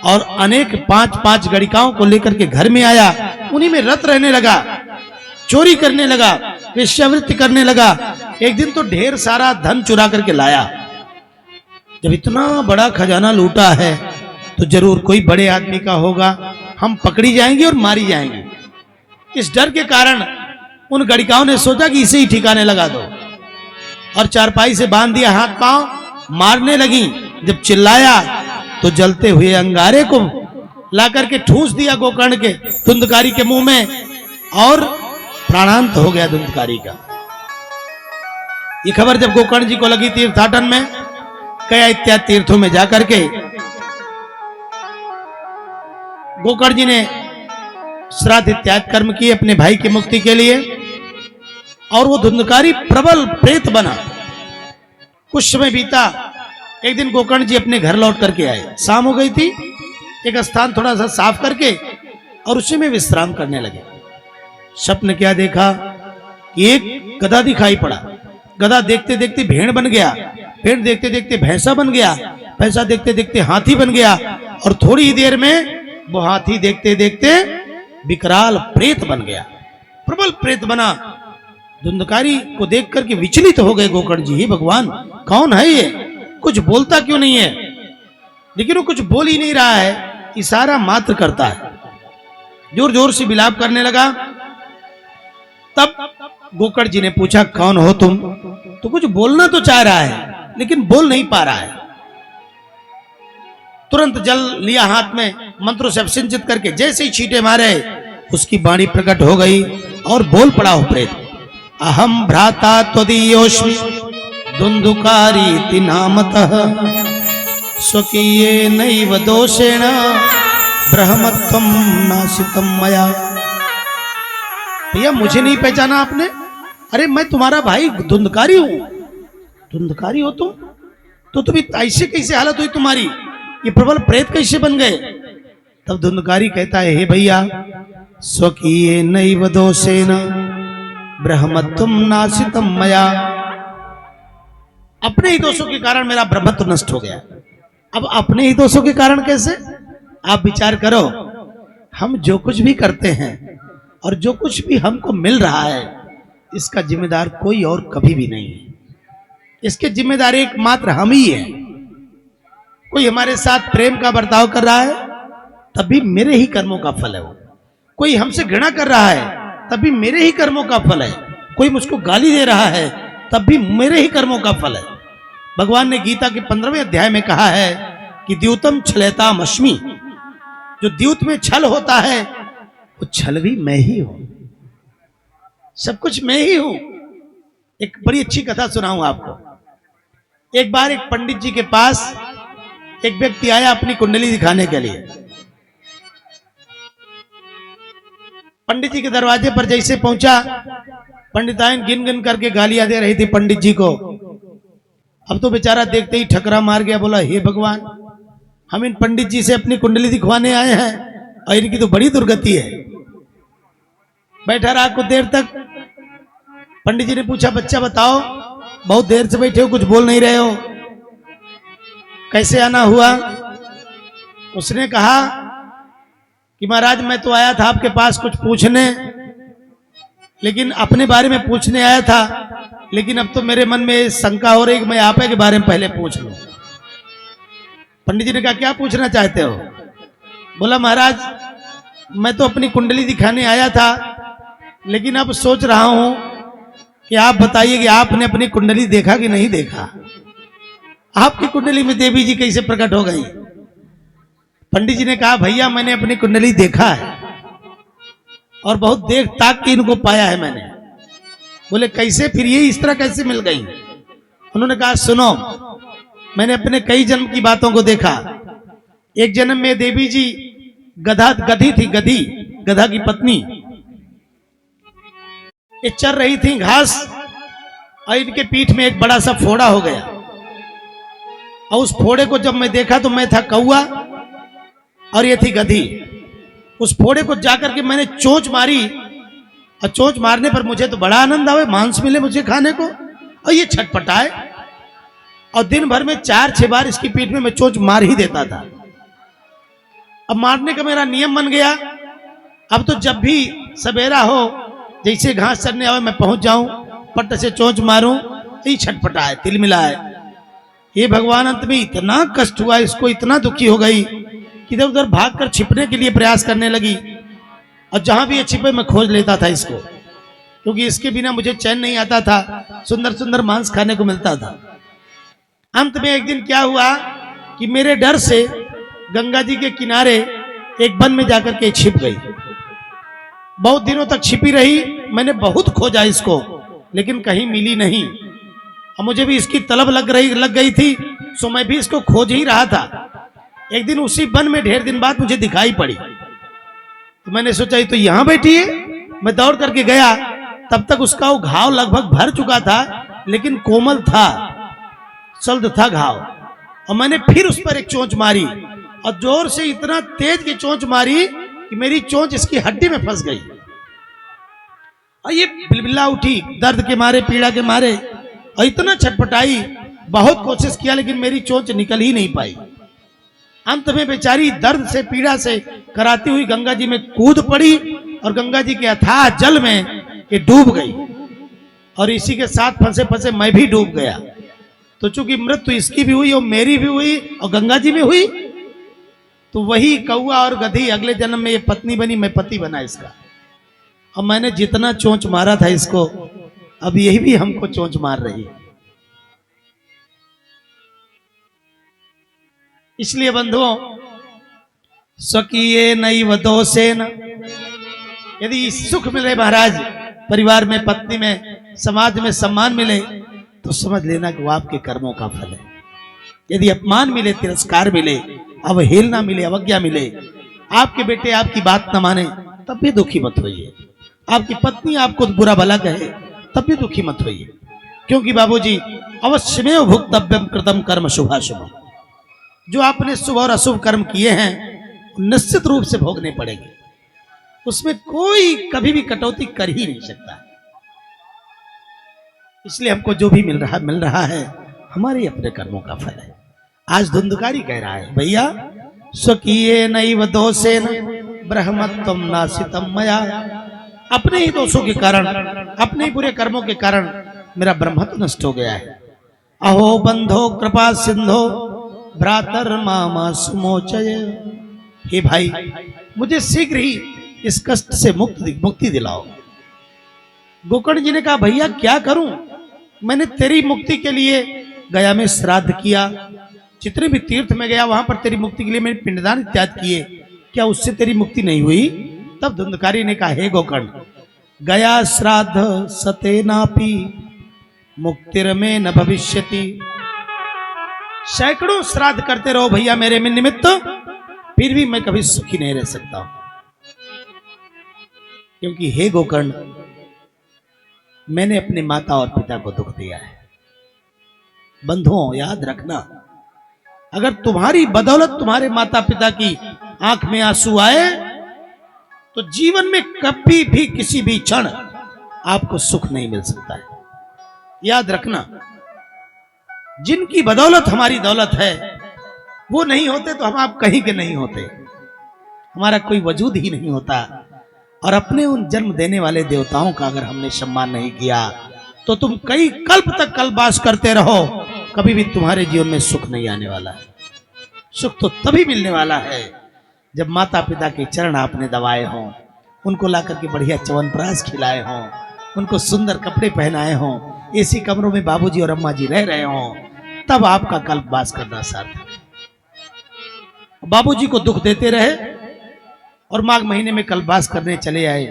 और अनेक 5-5 गणिकाओं को लेकर के घर में आया, उन्हीं में रत रहने लगा, चोरी करने लगा, वेश्यावृत्ति करने लगा। एक दिन तो ढेर सारा धन चुरा करके लाया। जब इतना बड़ा खजाना लूटा है तो जरूर कोई बड़े आदमी का होगा, हम पकड़ी जाएंगे और मारी जाएंगे। इस डर के कारण उन गणिकाओं ने सोचा कि इसे ही ठिकाने लगा दो और चारपाई से बांध दिया, हाथ पांव मारने लगी। जब चिल्लाया तो जलते हुए अंगारे को लाकर के ठूस दिया गोकर्ण के धुंधकारी के मुंह में और प्राणांत हो गया धुंधकारी का। ये खबर जब गोकर्ण जी को लगी तीर्थाटन में, कया इत्यादि तीर्थों में जाकर के गोकर्ण जी ने श्राद्ध इत्यादि कर्म किए अपने भाई की मुक्ति के लिए। और वो धुंधकारी प्रबल प्रेत बना। कुछ समय बीता, एक दिन गोकर्ण जी अपने घर लौट करके आए, शाम हो गई थी। एक स्थान थोड़ा सा साफ करके और उसी में विश्राम करने लगे। स्वप्न क्या देखा कि एक गधा दिखाई पड़ा। गधा देखते देखते भेड़ बन गया, भेड़ देखते देखते भैंसा बन गया, भैंसा देखते देखते हाथी बन गया और थोड़ी ही देर में वो हाथी देखते देखते विकराल प्रेत बन गया, प्रबल प्रेत बना। धुंधकारी को देख करके विचलित हो गए गोकर्ण जी, हे भगवान कौन है ये? कुछ बोलता क्यों नहीं है, लेकिन वो कुछ बोल ही नहीं रहा है, इशारा मात्र करता है। जोर जोर से विलाप करने लगा। तब गोकर्ण जी ने पूछा, कौन हो तुम? तो कुछ बोलना तो चाह रहा है लेकिन बोल नहीं पा रहा है। तुरंत जल लिया हाथ में, मंत्रों से अभिषिंचित करके जैसे ही छींटे मारे उसकी वाणी प्रकट हो गई और बोल पड़ा हो प्रेत। अहम भ्राता त्वदीयोऽस्मि धुंधुकारीति नामतः स्वकीये नैव दोषेण ब्रह्मत्वं नाशितं मया। भैया मुझे नहीं पहचाना आपने? अरे मैं तुम्हारा भाई धुंधकारी हूं। धुंधकारी हो तुम? तो तुम ऐसे कैसे हालत हुई तुम्हारी? ये प्रबल प्रेत कैसे बन गए? तब धुंधकारी कहता है, हे भैया स्वकीये नैव दोषेण ब्रह्मत्वं नाशितं मया। अपने ही दोषों के कारण मेरा ब्रह्मत्व नष्ट हो गया। अब अपने ही दोषों के कारण कैसे? आप विचार करो, हम जो कुछ भी करते हैं और जो कुछ भी हमको मिल रहा है इसका जिम्मेदार कोई और कभी भी नहीं है। इसके जिम्मेदार एकमात्र हम ही है। कोई हमारे साथ प्रेम का बर्ताव कर रहा है तब भी मेरे ही कर्मों का फल है वो। कोई हमसे घृणा कर रहा है तब भी मेरे ही कर्मों का फल है। कोई मुझको गाली दे रहा है तब भी मेरे ही कर्मों का फल है। भगवान ने गीता के 15वें अध्याय में कहा है कि द्यूतम छलेताम अस्मि। जो द्यूत में छल होता है वो छल भी मैं ही हूं, सब कुछ मैं ही हूं। एक बड़ी अच्छी कथा सुनाऊं आपको। एक बार एक पंडित जी के पास एक व्यक्ति आया अपनी कुंडली दिखाने के लिए। पंडित जी के दरवाजे पर जैसे पहुंचा, पंडिताइन गिन गिन करके गालियां दे रही थी पंडित जी को। अब तो बेचारा देखते ही ठकरा मार गया, बोला हे भगवान, हम इन पंडित जी से अपनी कुंडली दिखवाने आए हैं और इनकी तो बड़ी दुर्गति है। बैठा रहा कुछ देर तक। पंडित जी ने पूछा, बच्चा बताओ, बहुत देर से बैठे हो, कुछ बोल नहीं रहे हो, कैसे आना हुआ? उसने कहा कि महाराज मैं तो आया था आपके पास कुछ पूछने, लेकिन अपने बारे में पूछने आया था, लेकिन अब तो मेरे मन में शंका हो रही कि मैं आप के बारे में पहले पूछ लूं। पंडित जी ने कहा क्या पूछना चाहते हो? बोला महाराज मैं तो अपनी कुंडली दिखाने आया था, लेकिन अब सोच रहा हूं कि आप बताइए कि आपने अपनी कुंडली देखा कि नहीं देखा? आपकी कुंडली में देवी जी कैसे प्रकट हो गई? पंडित जी ने कहा भैया मैंने अपनी कुंडली देखा है और बहुत देर तक के इनको पाया है मैंने। बोले कैसे? फिर ये इस तरह कैसे मिल गई? उन्होंने कहा सुनो, मैंने अपने कई जन्म की बातों को देखा। एक जन्म में देवी जी गधी थी, गधा की पत्नी। ये चर रही थी घास और इनके पीठ में एक बड़ा सा फोड़ा हो गया, और उस फोड़े को जब मैं देखा तो मैं था कौआ और ये थी गधी। उस फोड़े को जाकर के मैंने चोंच मारी और चोंच मारने पर मुझे तो बड़ा आनंद आवे, मांस मिले मुझे खाने को, और ये छटपटाए और दिन भर में 4-6 बार इसकी पीठ में मैं चोंच मार ही देता था। अब मारने का मेरा नियम बन गया। अब तो जब भी सवेरा हो, जैसे घास चरने आवे मैं पहुंच जाऊं, पट से चोंच मारूं, यही छटपटाए, तिलमिलाए। ये भगवान अंत में इतना कष्ट हुआ इसको, इतना दुखी हो गई कि इधर उधर भाग कर छिपने के लिए प्रयास करने लगी, और जहां भी ये छिपे मैं खोज लेता था इसको, क्योंकि इसके बिना मुझे चैन नहीं आता था, सुंदर सुंदर मांस खाने को मिलता था। अंत में एक दिन क्या हुआ कि मेरे डर से गंगा जी के किनारे एक वन में जाकर के छिप गई। बहुत दिनों तक छिपी रही, मैंने बहुत खोजा इसको, लेकिन कहीं मिली नहीं। और मुझे भी इसकी तलब लग गई थी, सो मैं भी इसको खोज ही रहा था। एक दिन उसी वन में ढेर दिन बाद मुझे दिखाई पड़ी, तो मैंने सोचा ये तो यहां बैठी है। मैं दौड़ करके गया, तब तक उसका वो घाव लगभग भर चुका था, लेकिन कोमल था, सल्द था घाव। और मैंने फिर उस पर एक चोंच मारी, और जोर से इतना तेज की चोंच मारी कि मेरी चोंच इसकी हड्डी में फंस गई, और ये बिलबिला उठी दर्द के मारे, पीड़ा के मारे, और इतना छटपटाई, बहुत कोशिश किया लेकिन मेरी चोंच निकल ही नहीं पाई। अंत में बेचारी दर्द से, पीड़ा से कराती हुई गंगा जी में कूद पड़ी, और गंगा जी के अथाह जल में ये डूब गई, और इसी के साथ फंसे फंसे मैं भी डूब गया। तो चूंकि मृत्यु इसकी भी हुई और मेरी भी हुई और गंगा जी में हुई, तो वही कौआ और गधी अगले जन्म में ये पत्नी बनी, मैं पति बना इसका। अब मैंने जितना चोंच मारा था इसको, अब यही भी हमको चोंच मार रही है। इसलिए बंधुओं, स्वकीय नई वदोसेन, यदि सुख मिले महाराज, परिवार में, पत्नी में, समाज में सम्मान मिले, तो समझ लेना कि वो आपके कर्मों का फल है। यदि अपमान मिले, तिरस्कार मिले, अवहेलना मिले, अवज्ञा मिले, आपके बेटे आपकी बात न माने, तब भी दुखी मत होइए। आपकी पत्नी आपको बुरा भला कहे, तब भी दुखी मत होइए, क्योंकि बाबूजी अवश्यमेव भुक्तव्यम कृतम कर्म शुभाशुभ, जो आपने शुभ और अशुभ कर्म किए हैं निश्चित रूप से भोगने पड़ेंगे। उसमें कोई कभी भी कटौती कर ही नहीं सकता। इसलिए हमको जो भी मिल रहा है हमारे अपने कर्मों का फल है। आज धुंधकारी कह रहा है, भैया स्वकीय नैव दोषेन ब्रह्मत्वम नासितम मया, अपने ही दोषों के कारण, अपने ही बुरे कर्मों के कारण मेरा ब्रह्मत्व नष्ट हो गया है। अहो बंधो कृपा सिंधो भ्रातर मामा सुमोचय, हे भाई मुझे शीघ्र ही इस कष्ट से मुक्ति दिलाओ। गोकर्ण जी ने कहा, भैया क्या करूं, मैंने तेरी मुक्ति के लिए गया में श्राद्ध किया, जितने भी तीर्थ में गया वहां पर तेरी मुक्ति के लिए मैंने पिंडदान इत्यादि किए, क्या उससे तेरी मुक्ति नहीं हुई? तब धुंधकारी ने कहा, हे गोकर्ण, गया श्राद्ध सतेनापि मुक्तिर्मे न भविष्यति, सैकड़ों श्राद्ध करते रहो भैया मेरे में निमित्त, फिर भी मैं कभी सुखी नहीं रह सकता हूं। क्योंकि हे गोकर्ण, मैंने अपने माता और पिता को दुख दिया है। बंधुओं याद रखना, अगर तुम्हारी बदौलत तुम्हारे माता पिता की आंख में आंसू आए, तो जीवन में कभी भी किसी भी क्षण आपको सुख नहीं मिल सकता है। याद रखना, जिनकी बदौलत हमारी दौलत है, वो नहीं होते तो हम आप कहीं के नहीं होते, हमारा कोई वजूद ही नहीं होता। और अपने उन जन्म देने वाले देवताओं का अगर हमने सम्मान नहीं किया, तो तुम कई कल्प तक कल्पवास करते रहो, कभी भी तुम्हारे जीवन में सुख नहीं आने वाला है। सुख तो तभी मिलने वाला है जब माता पिता के चरण आपने दबाए हों, उनको लाकर के बढ़िया च्यवनप्राश खिलाए हों, उनको सुंदर कपड़े पहनाए हों, एसी कमरों में बाबूजी और अम्मा जी रह रहे हों, तब आपका कल्पवास करना सार्थक है। बाबूजी को दुख देते रहे और माघ महीने में कल्पवास करने चले आए,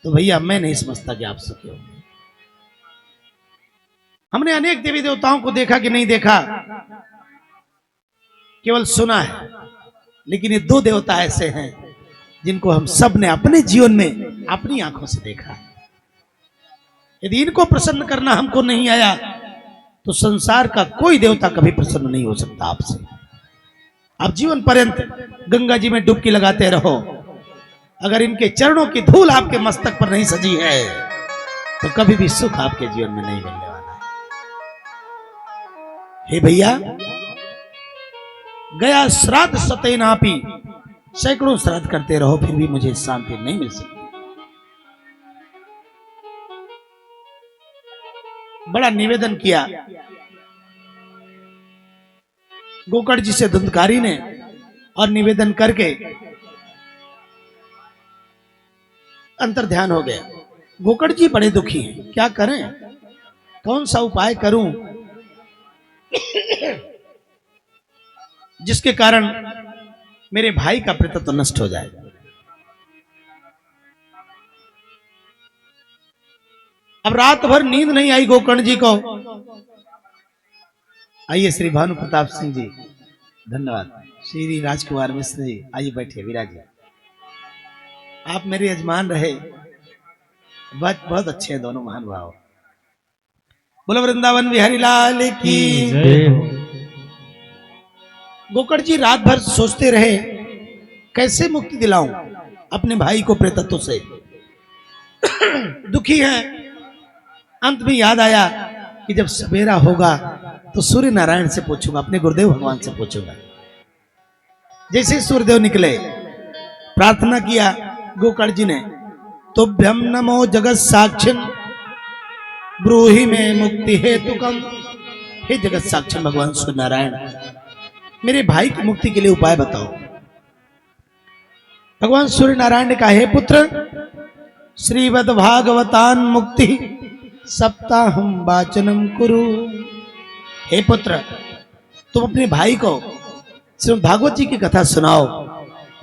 तो भैया मैं नहीं समझता कि आप सुखी होंगे। हमने अनेक देवी देवताओं को देखा कि नहीं देखा, केवल सुना है, लेकिन ये दो देवता ऐसे हैं जिनको हम सब ने अपने जीवन में अपनी आंखों से देखा। यदि इनको प्रसन्न करना हमको नहीं आया, तो संसार का कोई देवता कभी प्रसन्न नहीं हो सकता आपसे। आप जीवन पर्यंत गंगा जी में डुबकी लगाते रहो, अगर इनके चरणों की धूल आपके मस्तक पर नहीं सजी है, तो कभी भी सुख आपके जीवन में नहीं मिलने वाला है। हे भैया, गया श्राद्ध सतेनापि, सैकड़ों श्राद्ध करते रहो, फिर भी मुझे शांति नहीं मिल सकती। बड़ा निवेदन किया गोकर्ण जी से धुंधकारी ने, और निवेदन करके अंतर ध्यान हो गया। गोकर्ण जी बड़े दुखी हैं, क्या करें, कौन सा उपाय करूं जिसके कारण मेरे भाई का पितृत्व नष्ट हो जाए। अब रात भर नींद नहीं आई गोकर्ण जी को। आइए श्री भानु प्रताप सिंह जी, धन्यवाद। श्री राजकुमार मिश्र जी, आइए बैठिए, विराजिए। आप मेरे यजमान रहे, बहुत अच्छे हैं दोनों महानुभाव। बोलो वृंदावन बिहारी लाल की जय। गोकर्ण जी रात भर सोचते रहे, कैसे मुक्ति दिलाऊं अपने भाई को प्रेतत्व से। दुखी हैं। अंत में याद आया कि जब सवेरा होगा तो सूर्य नारायण से पूछूंगा, अपने गुरुदेव भगवान से पूछूंगा। जैसे सूर्यदेव निकले, प्रार्थना किया गोकर्ण जी ने, तुभ्यम नमो जगत साक्षिन् ब्रूहि में मुक्ति हेतुकम हे जगत साक्षी भगवान सूर्य नारायण, मेरे भाई की मुक्ति के लिए उपाय बताओ। भगवान सूर्य नारायण ने कहा, हे पुत्र, श्रीमद् भागवतान मुक्ति सप्ताहम वाचनम कुरु। हे पुत्र, तुम अपने भाई को श्रीमद् भागवत जी की कथा सुनाओ,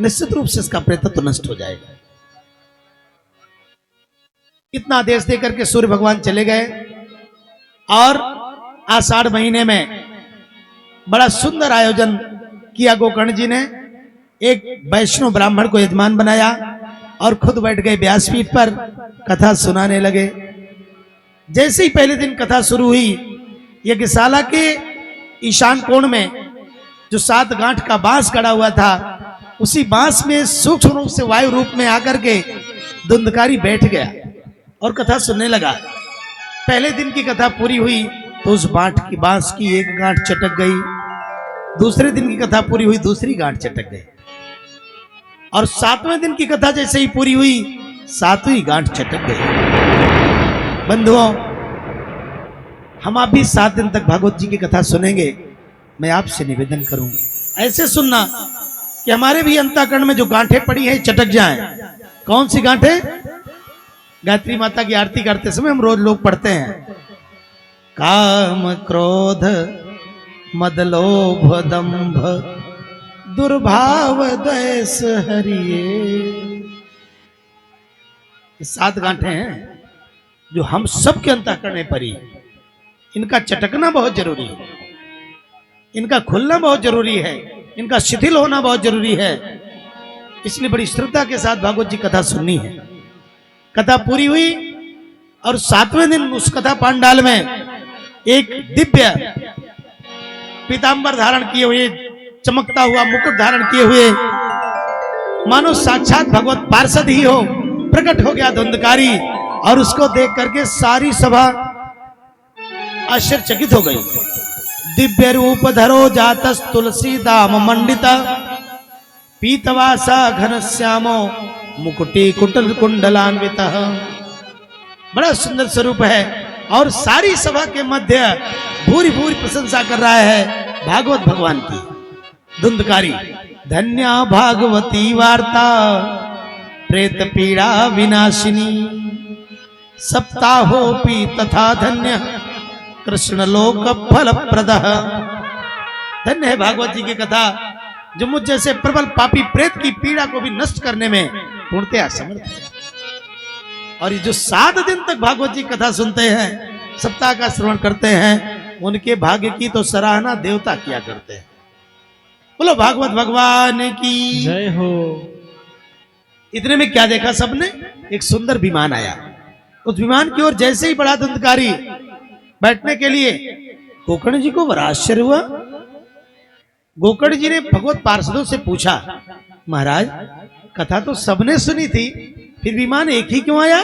निश्चित रूप से इसका प्रेतत्व नष्ट हो जाएगा। इतना आदेश देकर के सूर्य भगवान चले गए और आषाढ़ महीने में बड़ा सुंदर आयोजन किया। गोकर्ण जी ने एक वैष्णव ब्राह्मण को यजमान बनाया और खुद बैठ गए व्यासपीठ पर, कथा सुनाने लगे। जैसे ही पहले दिन कथा शुरू हुई, यज्ञशाला के ईशान कोण में जो 7 गांठ का बांस गड़ा हुआ था, उसी बांस में सूक्ष्म रूप से वायु रूप में आकर के धुंधकारी बैठ गया और कथा सुनने लगा। पहले दिन की कथा पूरी हुई तो उस बांस की एक गांठ चटक गई। दूसरे दिन की कथा पूरी हुई, दूसरी गांठ चटक गई। और 7वें दिन की कथा जैसे ही पूरी हुई, 7वीं गांठ चटक गई। बंधुओं, हम आप भी 7 दिन तक भागवत जी की कथा सुनेंगे। मैं आपसे निवेदन करूं, ऐसे सुनना कि हमारे भी अंतःकरण में जो गांठें पड़ी हैं चटक जाएं। कौन सी गांठें? गायत्री माता की आरती करते समय हम रोज लोग पढ़ते हैं, काम क्रोध मद लोभ दंभ दुर्भाव द्वेष हरिये। 7 गांठें हैं जो हम सब के अंतःकरण में पड़ी। इनका चटकना बहुत जरूरी है, इनका खुलना बहुत जरूरी है, इनका शिथिल होना बहुत जरूरी है। इसलिए बड़ी श्रद्धा के साथ भागवत जी कथा सुननी है। कथा पूरी हुई और 7वें दिन उस कथा पांडाल में एक दिव्य पीतांबर धारण किए हुए, चमकता हुआ मुकुट धारण किए हुए, मानो साक्षात भगवत पार्षद ही हो, प्रकट हो गया धुंधकारी। और उसको देख करके सारी सभा आश्चर्यचकित हो गई। दिव्य रूप धरो जातस तुलसी दाम मंडिता, पीतवासा घनश्यामो मुकुटी कुंडल कुंडलान्वित। बड़ा सुंदर स्वरूप है और सारी सभा के मध्य भूरी भूरी प्रशंसा कर रहा है भागवत भगवान की। धुंधकारी, धन्या भागवती वार्ता प्रेत पीड़ा विनाशिनी, सप्ताहोपि तथा धन्य कृष्ण लोक फल प्रद। धन्य है भागवत जी की कथा, जो मुझ जैसे प्रबल पापी प्रेत की पीड़ा को भी नष्ट करने में पूर्णतया समर्थ है। और ये जो 7 दिन तक भागवत जी कथा सुनते हैं, सप्ताह का श्रवण करते हैं, उनके भाग्य की तो सराहना देवता किया करते हैं। बोलो भागवत भगवान की जय हो। इतने में क्या देखा सबने? एक सुंदर विमान आया। उस विमान की ओर जैसे ही बड़ा धुंधकारी बैठने के लिए, गोकर्ण जी को बड़ा आश्चर्य हुआ। गोकर्ण जी ने भगवत पार्षदों से पूछा, महाराज कथा तो सबने सुनी थी, फिर विमान एक ही क्यों आया?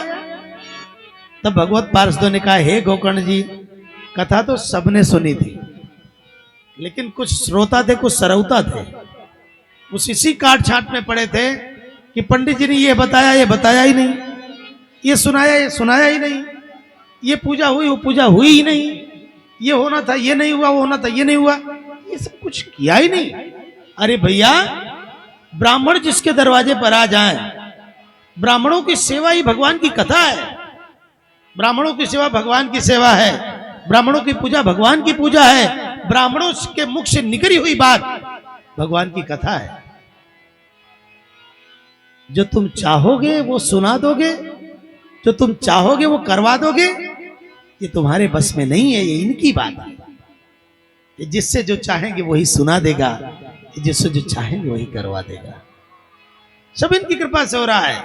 तब भगवत पार्षदों ने कहा, हे गोकर्ण जी, कथा तो सबने सुनी थी, लेकिन कुछ श्रोता थे, कुछ सरौता थे। उस इसी काट छाट में पड़े थे कि पंडित जी ने ये बताया ही नहीं, ये सुनाया ही नहीं, ये पूजा हुई, वो पूजा हुई ही नहीं, ये होना था, ये नहीं हुआ, वो होना था, ये नहीं हुआ, ये सब कुछ किया ही नहीं। अरे भैया, ब्राह्मण जिसके दरवाजे पर आ जाएं, ब्राह्मणों की सेवा ही भगवान की कथा है। ब्राह्मणों की सेवा भगवान की सेवा है, ब्राह्मणों की पूजा भगवान की पूजा है, ब्राह्मणों के मुख से निकली हुई बात भगवान की कथा है। जो तुम चाहोगे वो सुना दोगे, जो तुम चाहोगे वो करवा दोगे, ये तुम्हारे बस में नहीं है, ये इनकी बात है। जिससे जो चाहेंगे वही सुना देगा, जिससे जो चाहेंगे वही करवा देगा। सब इनकी कृपा से हो रहा है।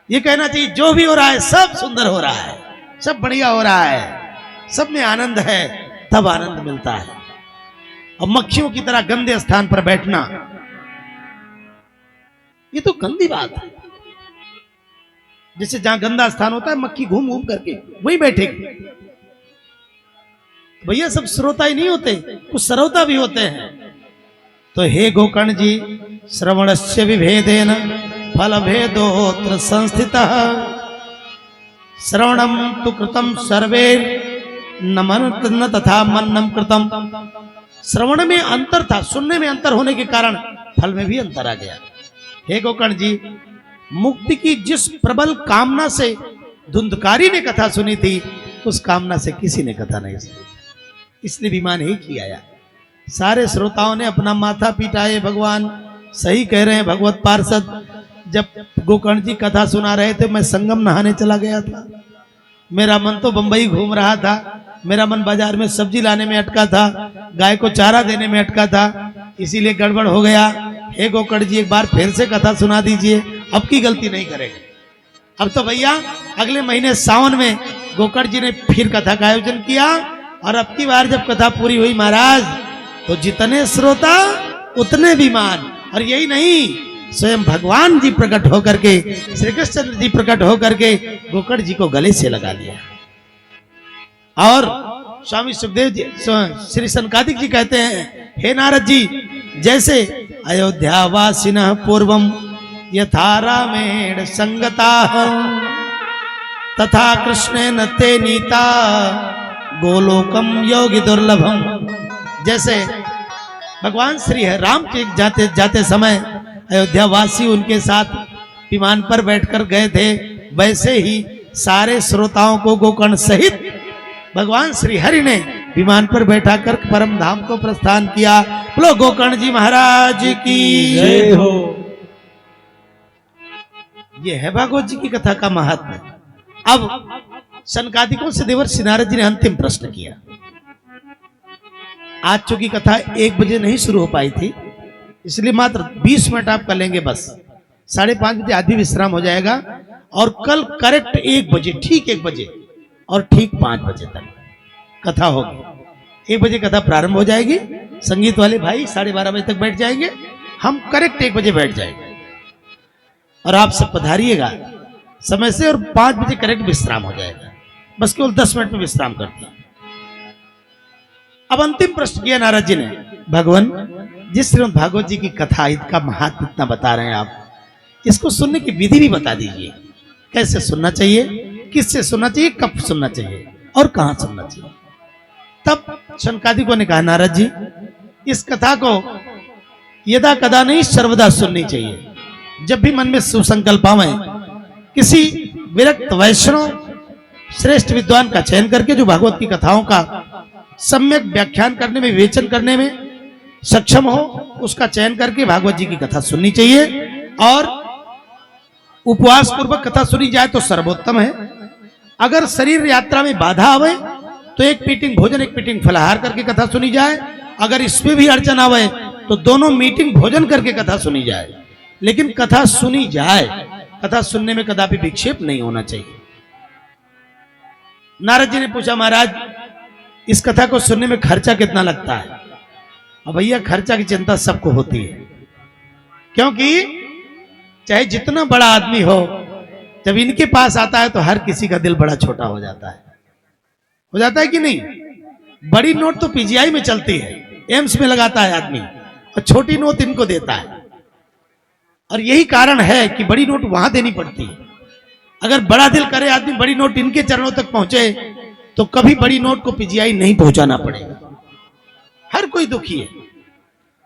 ये कहना चाहिए जो भी हो रहा है सब सुंदर हो रहा है, सब बढ़िया हो रहा है, सब में आनंद है, तब आनंद मिलता है। और मक्खियों की तरह गंदे स्थान पर बैठना, ये तो गंदी बात है। जैसे जहां गंदा स्थान होता है, मक्खी घूम घूम करके वही बैठेगी। भैया सब श्रोता ही नहीं होते, कुछ सरौता भी होते हैं। तो हे गोकर्ण जी, श्रवणस्य विभेदेन फल भेदोत्र संस्थितः, श्रवणम तु कृतम सर्वे न तथा मन्नम कृतम। श्रवण में अंतर था, सुनने में अंतर होने के कारण फल में भी अंतर आ गया। हे गोकर्ण जी, मुक्ति की जिस प्रबल कामना से धुंधकारी ने कथा सुनी थी, उस कामना से किसी ने कथा नहीं सुनी, इसलिए विमान एक ही आया। सारे श्रोताओं ने अपना माथा पीटाए, भगवान सही कह रहे हैं भगवत पार्षद। जब गोकर्ण जी कथा सुना रहे थे, मैं संगम नहाने चला गया था, मेरा मन तो बंबई घूम रहा था, मेरा मन बाजार में सब्जी लाने में अटका था, गाय को चारा देने में अटका था, इसीलिए गड़बड़ हो गया। हे गोकर्ण जी, एक बार फिर से कथा सुना दीजिए, अब की गलती नहीं करेंगे। अब तो भैया अगले महीने सावन में गोकर्ण जी ने फिर कथा का आयोजन किया, और अब की बार जब कथा पूरी हुई महाराज, तो जितने श्रोता उतने विमान। और यही नहीं, स्वयं भगवान जी प्रकट होकर के, श्री कृष्ण जी प्रकट होकर के गोकर्ण जी को गले से लगा लिया। और स्वामी सुखदेव जी, श्री सनकादिक जी कहते हैं, हे नारद जी, जैसे अयोध्यावासिनः पूर्वम यथा रामेण संगताः तथा कृष्णेन ते नीता गोलोकम योगी दुर्लभम। जैसे भगवान श्री राम के जाते जाते समय अयोध्यावासी उनके साथ विमान पर बैठकर गए थे, वैसे ही सारे श्रोताओं को गोकर्ण सहित भगवान श्री हरि ने विमान पर बैठा कर परम धाम को प्रस्थान किया। बोलो गोकर्ण जी महाराज की जय हो। ये है भागवत जी की कथा का महात्म्य। अब सनकादिकों से देवर्षि नारद जी ने अंतिम प्रश्न किया। आज चूंकि कथा 1 बजे नहीं शुरू हो पाई थी, इसलिए मात्र 20 मिनट आप कर लेंगे बस। 5:30 बजे आदि विश्राम हो जाएगा, और कल करेक्ट 1 बजे, ठीक 1 बजे और ठीक 5 बजे तक कथा होगी। 1 बजे कथा प्रारंभ हो जाएगी, संगीत वाले भाई 12:30 बजे तक बैठ जाएंगे, हम करेक्ट 1 बजे बैठ जाएंगे, और आप सब पधारिएगा समय से, और 5 बजे करेक्ट विश्राम हो जाएगा। बस केवल 10 मिनट में विश्राम करते हैं। अब अंतिम प्रश्न किया नारद जी ने, भगवान जिस श्रीमद् भागवत जी की कथा इसका महत्व इतना बता रहे हैं आप, इसको सुनने की विधि भी बता दीजिए। कैसे सुनना चाहिए, किससे सुनना चाहिए, कब सुनना चाहिए और कहां सुनना चाहिए। तब शनकादिकों ने कहा, नारद जी, इस कथा को यदा कदा नहीं सर्वदा सुननी चाहिए। जब भी मन में सुसंकल्प आवे, किसी विरक्त वैष्णव श्रेष्ठ विद्वान का चयन करके, जो भागवत की कथाओं का सम्यक व्याख्यान करने में, विवेचन करने में सक्षम हो, उसका चयन करके भागवत जी की कथा सुननी चाहिए। और उपवास पूर्वक कथा सुनी जाए तो सर्वोत्तम है। अगर शरीर यात्रा में बाधा आवे तो एक मीटिंग भोजन, एक मीटिंग फलाहार करके कथा सुनी जाए। अगर इसमें भी अड़चन आवे तो दोनों मीटिंग भोजन करके कथा सुनी जाए, लेकिन कथा सुनी जाए। कथा सुनने में कदापि विक्षेप नहीं होना चाहिए। नारद जी ने पूछा, महाराज इस कथा को सुनने में खर्चा कितना लगता है? अब भैया खर्चा की चिंता सबको होती है, क्योंकि चाहे जितना बड़ा आदमी हो, जब इनके पास आता है तो हर किसी का दिल बड़ा छोटा हो जाता है कि नहीं? बड़ी नोट तो पीजीआई में चलती है, एम्स में लगाता है आदमी, और छोटी नोट इनको देता है। और यही कारण है कि बड़ी नोट वहां देनी पड़ती है। अगर बड़ा दिल करे आदमी, बड़ी नोट इनके चरणों तक पहुंचे, तो कभी बड़ी नोट को पीजीआई नहीं पहुंचाना पड़ेगा। हर कोई दुखी है,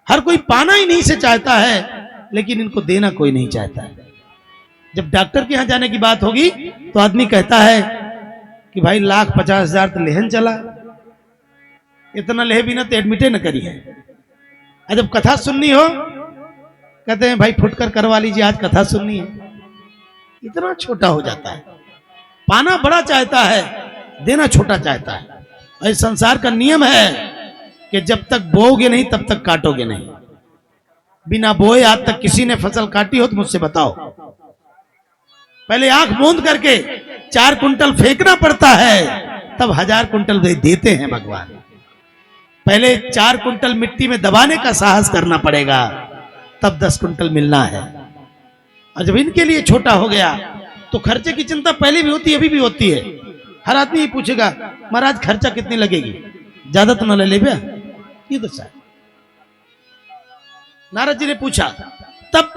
हर कोई पाना ही नहीं से चाहता है, लेकिन इनको देना कोई नहीं चाहता है। जब डॉक्टर के यहां जाने की बात होगी तो आदमी कहता है कि भाई 1,50,000 तो लेहन चला, इतना लेहे बिना तो एडमिटे न करी है। और जब कथा सुननी हो, कहते हैं भाई फुटकर करवा लीजिए, आज कथा सुननी है। इतना छोटा हो जाता है। पाना बड़ा चाहता है, देना छोटा चाहता है। और इस संसार का नियम है कि जब तक बोओगे नहीं तब तक काटोगे नहीं। बिना बोए आज तक किसी ने फसल काटी हो तो मुझसे बताओ। पहले आंख मूंद करके 4 कुंटल फेंकना पड़ता है, तब 1000 कुंटल देते हैं भगवान। पहले 4 कुंटल मिट्टी में दबाने का साहस करना पड़ेगा, तब 10 कुंटल मिलना है। और जब इनके लिए छोटा हो गया तो खर्चे की चिंता पहले भी होती है, अभी भी होती है। हर आदमी ये पूछेगा, महाराज खर्चा कितनी लगेगी, ज्यादा तो न ले भैया, ये तो शायद। नारद जी ने पूछा, तब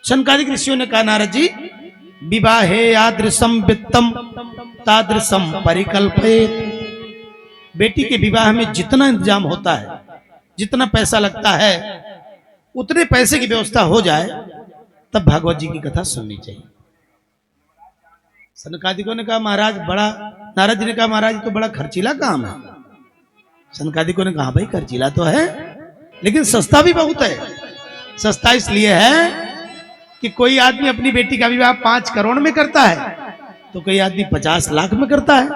शनकादिक ऋषियों ने कहा, नारद जी, विवाहे यादृशम वित्तम तादृशम परिकल्पयेत। बेटी के विवाह में जितना इंतजाम होता है, जितना पैसा लगता है, उतने पैसे की व्यवस्था हो जाए, तब भागवत जी की कथा सुननी चाहिए। सनकादिकों ने कहा महाराज बड़ा, नारद जी ने कहा महाराज तो बड़ा खर्चीला काम है। सनकादिकों ने कहा भाई खर्चीला तो है, लेकिन सस्ता भी बहुत है। सस्ता इसलिए है कि कोई आदमी अपनी बेटी का विवाह 5 करोड़ में करता है, तो कोई आदमी 50 लाख में करता है,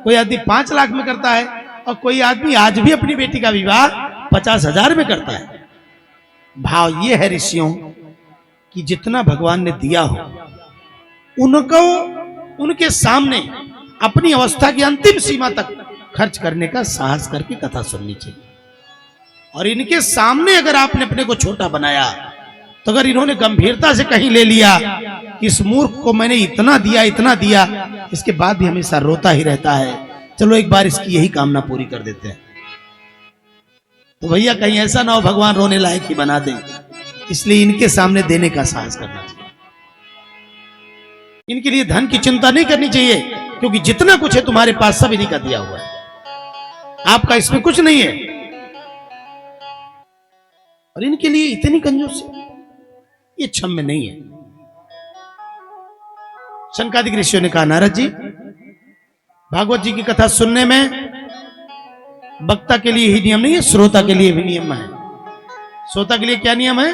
कोई आदमी 5 लाख में करता है, और कोई आदमी आज भी अपनी बेटी का विवाह 50,000 में करता है। भाव ये है ऋषियों कि जितना भगवान ने दिया हो, उनको उनके सामने अपनी अवस्था की अंतिम सीमा तक खर्च करने का साहस करके कथा सुननी चाहिए। और इनके सामने अगर आपने अपने को छोटा बनाया, तो अगर इन्होंने गंभीरता से कहीं ले लिया कि इस मूर्ख को मैंने इतना दिया, इसके बाद भी हमेशा रोता ही रहता है, चलो एक बार इसकी यही कामना पूरी कर देते हैं, तो भैया कहीं ऐसा ना हो भगवान रोने लायक ही बना दे। इसलिए इनके सामने देने का साहस करना चाहिए। इनके लिए धन की चिंता नहीं करनी चाहिए, क्योंकि जितना कुछ है तुम्हारे पास सब इन्हीं का दिया हुआ है, आपका इसमें कुछ नहीं है। और इनके लिए इतनी कंजूसी ये क्षम्य नहीं है। शंकादिक ऋषियों ने कहा नारद जी, भागवत जी की कथा सुनने में वक्ता के लिए ही नियम नहीं है, श्रोता के लिए भी नियम है। श्रोता के लिए क्या नियम है?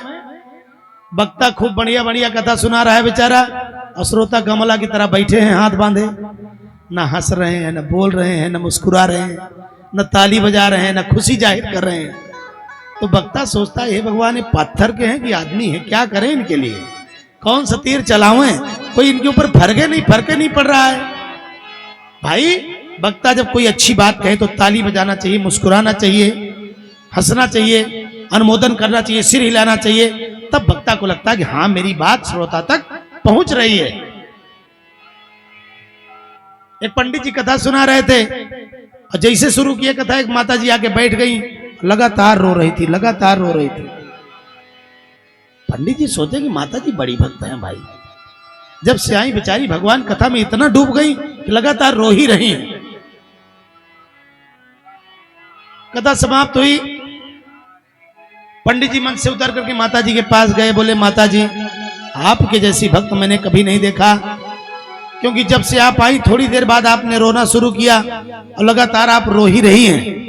वक्ता खूब बढ़िया बढ़िया कथा सुना रहा है बेचारा, और श्रोता गमला की तरह बैठे हैं हाथ बांधे, ना हंस रहे हैं, ना बोल रहे हैं, ना मुस्कुरा रहे हैं, न ताली बजा रहे हैं, ना खुशी जाहिर कर रहे हैं। तो वक्ता सोचता है हे भगवान, ये पत्थर के हैं कि आदमी है, क्या करें इनके लिए, कौन सा तीर चलावें, कोई इनके ऊपर फर्के नहीं पड़ रहा है। भाई वक्ता जब कोई अच्छी बात कहे तो ताली बजाना चाहिए, मुस्कुराना चाहिए, हंसना चाहिए, अनुमोदन करना चाहिए, सिर हिलाना चाहिए, तब वक्ता को लगता है कि हाँ मेरी बात श्रोता तक पहुंच रही है। एक पंडित जी कथा सुना रहे थे, और जैसे शुरू किए कथा, एक माता जी आके बैठ गई, लगातार रो रही थी। पंडित जी सोचे कि माता जी बड़ी भक्त हैं भाई, जब से आई बेचारी भगवान कथा में इतना डूब गई कि लगातार रो ही रही हैं। कथा समाप्त हुई, पंडित जी मन से उतर करके माता जी के पास गए, बोले माता जी आपके जैसी भक्त मैंने कभी नहीं देखा, क्योंकि जब से आप आई थोड़ी देर बाद आपने रोना शुरू किया और लगातार आप रो ही रही हैं।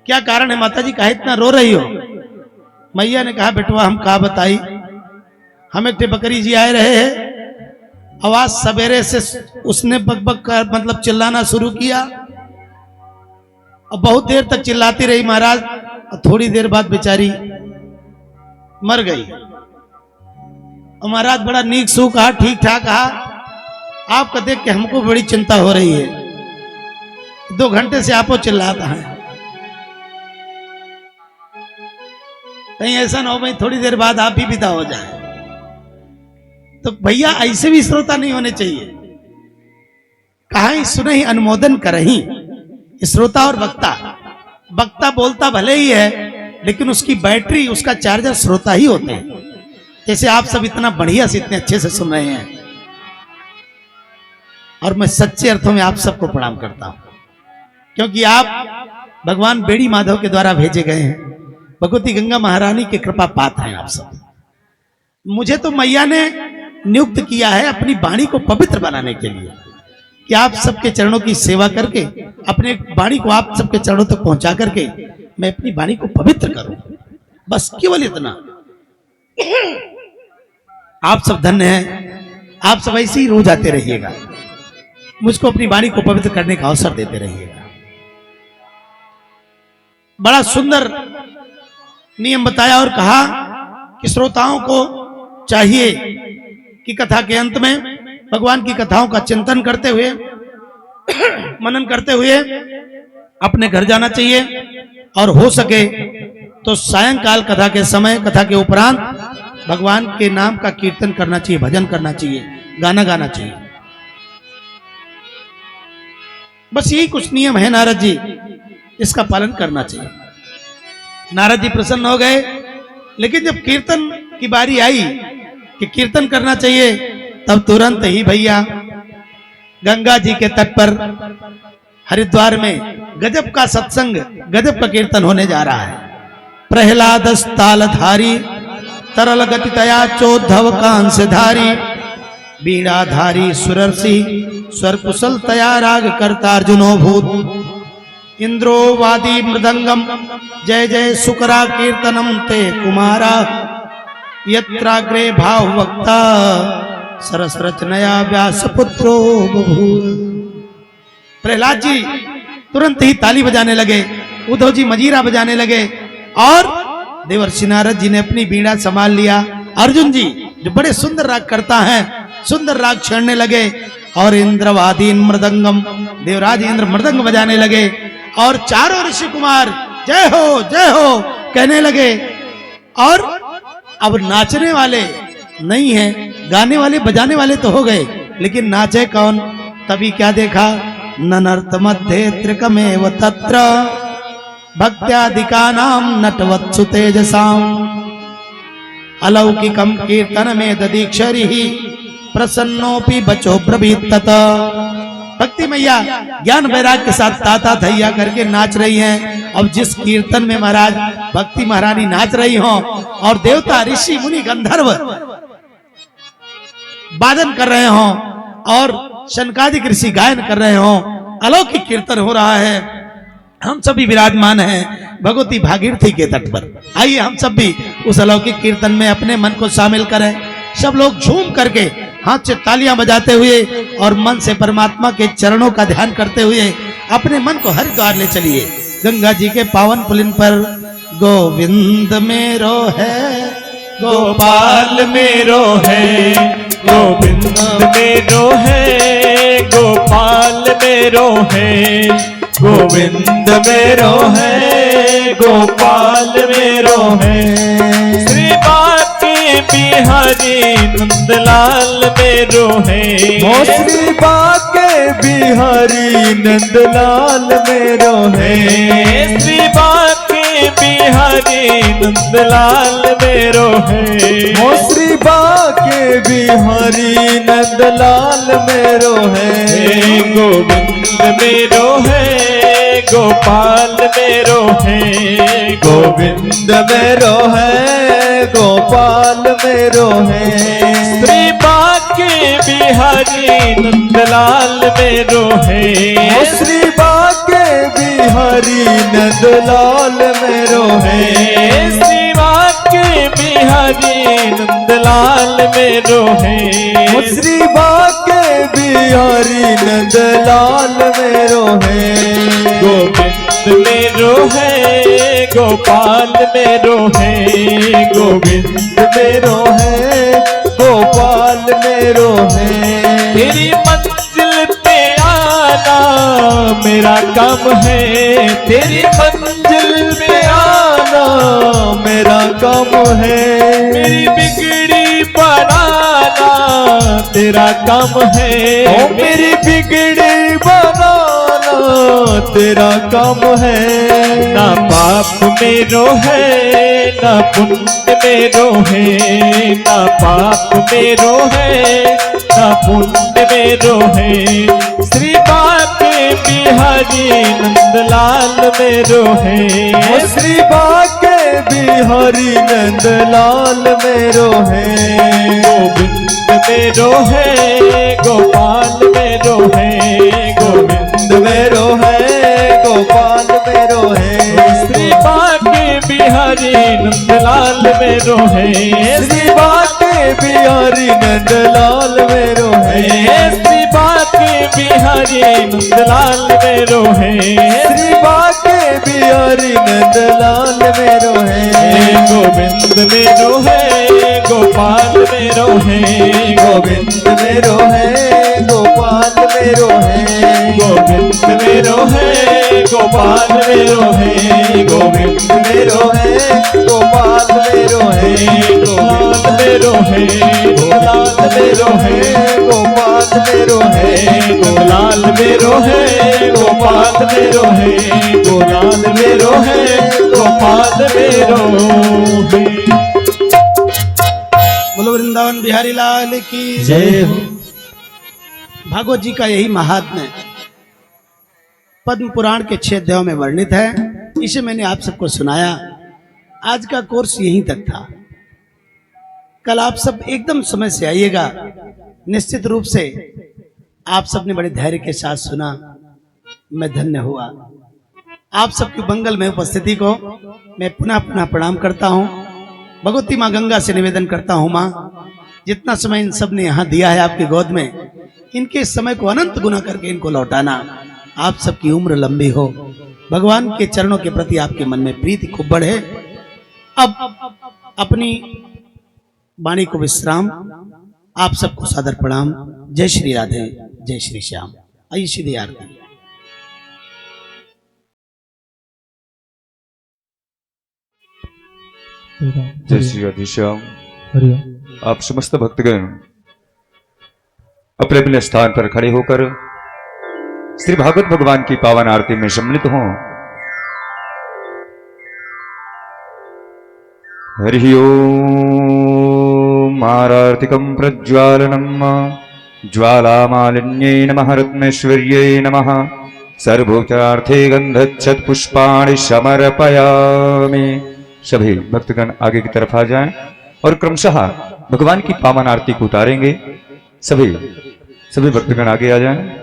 क्या कारण है माता जी, काहे इतना रो रही हो? मैया ने कहा बेटवा हम कहा बताई, हम एक बकरी जी आए रहे हैं, आवाज सवेरे से उसने बकबक कर मतलब चिल्लाना शुरू किया, और बहुत देर तक चिल्लाती रही महाराज, और थोड़ी देर बाद बेचारी मर गई। और महाराज बड़ा नीक सू कहा, ठीक ठाक कहा, आपका देख के हमको बड़ी चिंता हो रही है, 2 घंटे से आपको चिल्लाता है, कहीं ऐसा ना हो भाई थोड़ी देर बाद आप भी विदा हो जाए। तो भैया ऐसे भी श्रोता नहीं होने चाहिए, कहा सुने ही अनुमोदन करही। श्रोता और वक्ता बोलता भले ही है, लेकिन उसकी बैटरी, उसका चार्जर श्रोता ही होते हैं। जैसे आप सब इतना बढ़िया से इतने अच्छे से सुन रहे हैं, और मैं सच्चे अर्थों में आप सबको प्रणाम करता हूं, क्योंकि आप भगवान बेड़ी माधव के द्वारा भेजे गए हैं, भगवती गंगा महारानी के कृपा पात्र हैं आप सब। मुझे तो मैया ने नियुक्त किया है अपनी वाणी को पवित्र बनाने के लिए, कि आप सबके चरणों की सेवा करके, अपने वाणी को आप सबके चरणों तक पहुंचा करके मैं अपनी वाणी को पवित्र करूं, बस केवल इतना। आप सब धन्य हैं, आप सब ऐसे ही रोज आते रहिएगा, मुझको अपनी वाणी को पवित्र करने का अवसर देते रहिएगा। बड़ा सुंदर नियम बताया और कहा कि श्रोताओं को चाहिए कि कथा के अंत में भगवान की कथाओं का चिंतन करते हुए, मनन करते हुए अपने घर जाना चाहिए, और हो सके तो सायंकाल कथा के समय, कथा के उपरांत भगवान के नाम का कीर्तन करना चाहिए, भजन करना चाहिए, गाना गाना चाहिए। बस यही कुछ नियम है नारद जी, इसका पालन करना चाहिए। नारद जी प्रसन्न हो गए, लेकिन जब कीर्तन की बारी आई कि कीर्तन करना चाहिए, तब तुरंत ही भैया गंगा जी के तट पर हरिद्वार में गजब का सत्संग, गजब का कीर्तन होने जा रहा है। प्रहलाद तालधारी तरल गति तया चोद्धव कांसधारी बीड़ाधारी सुरर्षि स्वर कुशल तया राग करता अर्जुनो भूत इंद्रो वादी मृदंगम जय जय सुकरा कीर्तनम ते कुमारा यत्राग्रे भाव वक्ता सरस रचनया व्यास पुत्रो बभूव। प्रहलाद जी तुरंत ही ताली बजाने लगे, उद्धव जी मजीरा बजाने लगे और देवर्षि नारद जी ने अपनी बीड़ा संभाल लिया। अर्जुन जी जो बड़े सुंदर राग करता है, सुंदर राग छेड़ने लगे और इंद्रवादीन मृदंगम देवराज इंद्र मृदंग बजाने लगे और चारों ऋषि कुमार जय हो कहने लगे। और अब नाचने वाले नहीं है, गाने वाले बजाने वाले तो हो गए, लेकिन नाचे कौन? तभी क्या देखा, ननर्त मध्ये त्रिकमेव तत्र भक्त्यादिकानां नटवत्सु तेजसाम् अलौकिकं कीर्तनमेव ददीक्षरिः प्रसन्नोपि बचो ब्रवीत तत। भक्ति मैया ज्ञान वैराग के साथ ताता थैया करके नाच रही हैं। अब जिस कीर्तन में महाराज भक्ति महारानी नाच रही हो और देवता ऋषि मुनि गंधर्व वादन कर रहे हो और शनकादिक ऋषि गायन कर रहे हो, अलौकिक कीर्तन हो रहा है। हम सभी विराजमान हैं भगवती भागीरथी के तट पर। आइए हम सब भी उस अलौकिक कीर्तन में अपने मन को शामिल करें। सब लोग झूम करके हाथ से तालियां बजाते हुए और मन से परमात्मा के चरणों का ध्यान करते हुए अपने मन को हरिद्वार ले चलिए। गंगा जी के पावन पुलिन पर गोविंद मेरो है गोपाल मेरो है, गोविंद मेरो है, गोपाल मेरो है, गोविंद मेरो है, गोपाल मेरो है। श्री बाके बिहारी नंदलाल मेरो है, ओ श्री बाके बिहारी नंदलाल मेरो है। श्री बाके बिहारी नंदलाल मेरो है, ओ श्री बाके बिहारी नंदलाल मेरो है। गोविंद मेरो है, गोपाल मेरो है, गोविंद मेरो है, गोपाल मेरो है। श्री बाके बिहारी नंदलाल मेरो है, ओ श्री बाके बिहारी नंदलाल मेरो है। श्री बाके बिहारी नंदलाल मेरो है, ओ श्री बाके बिहारी नंदलाल मेरो है। गोविंद मेरो है, गोपाल मेरो है, गोविंद मेरो है, गोपाल मेरो है। तेरी मंजिल पे आना मेरा काम है, तेरी मंजिल पे आना मेरा काम है। मेरी बिगड़ी बनाना तेरा काम है, ओ मेरी बिगड़ी बनाना तेरा काम है। ना पाप मेरो है, ना पुण्य मेरो है, ना पाप मेरो है, ना पुण्य मेरो है। श्री बाके बिहारी नंदलाल मेरो है, ओ श्री बाके बिहारी नंदलाल मेरो है। गोविंद मेरो है, गोपाल मेरो है, गोविंद मेरो है, गोपाल मेरो है। श्री बाके बिहारी नंदलाल मेरो है, श्री बाके बिहारी नंदलाल मेरो है। श्री बाके बिहारी नंदलाल मेरो है, श्री बाके बिहारी नंदलाल मेरो है। गोविंद मेरो है, गोपाल मेरो है, गोविंद मेरो है, गोपाल मेरो है। गोविंद मेरो है, गोपाल मेरो है, गोविंद मेरो है, गोपाल मेरो है। गोपाल मेरो है, गोलाल मेरो है, गोपाल मेरो है। गोलाल मेरो है, गोपाल मेरो है, गोलाल मेरो है, गोपाल मेरो है। बोलो वृंदावन बिहारी लाल की जय हो। भागवत जी का यही महात्म्य पद्म पुराण के 6 अध्यायों में वर्णित है। इसे मैंने आप सबको सुनाया। आज का कोर्स यहीं तक था। कल आप सब एकदम समय से आइएगा। निश्चित रूप से आप सबने बड़े धैर्य के साथ सुना, मैं धन्य हुआ। आप सबकी मंगल में उपस्थिति को मैं पुनः पुनः प्रणाम करता हूँ। भगवती माँ गंगा से निवेदन करता हूँ, माँ जितना समय इन सब ने यहाँ दिया है आपकी गोद में, इनके इस समय को अनंत गुना करके इनको लौटाना। आप सबकी उम्र लंबी हो, भगवान के चरणों के प्रति आपके मन में प्रीति खूब बढ़े। अब अपनी वाणी को विश्राम। आप सबको सादर प्रणाम। जय श्री राधे, जय श्री श्याम। आइए सीधी आरती। जय श्री राधे श्याम। आप समस्त भक्तगण अपने अपने स्थान पर खड़े होकर श्री भागवत भगवान की पावन आरती में सम्मिलित हों। हरि ओम। आरार्तिकं प्रज्वालनम् ज्वालामालिन्यै नमः रत्नेश्वर्यै नमः सर्वोपचारार्थे गन्धच्छत् पुष्पाणि समर्पयामि। सभी भक्तगण आगे की तरफ आ जाएं और क्रमशः भगवान की पावन आरती को उतारेंगे। सभी भक्तगण आगे आ जाएं।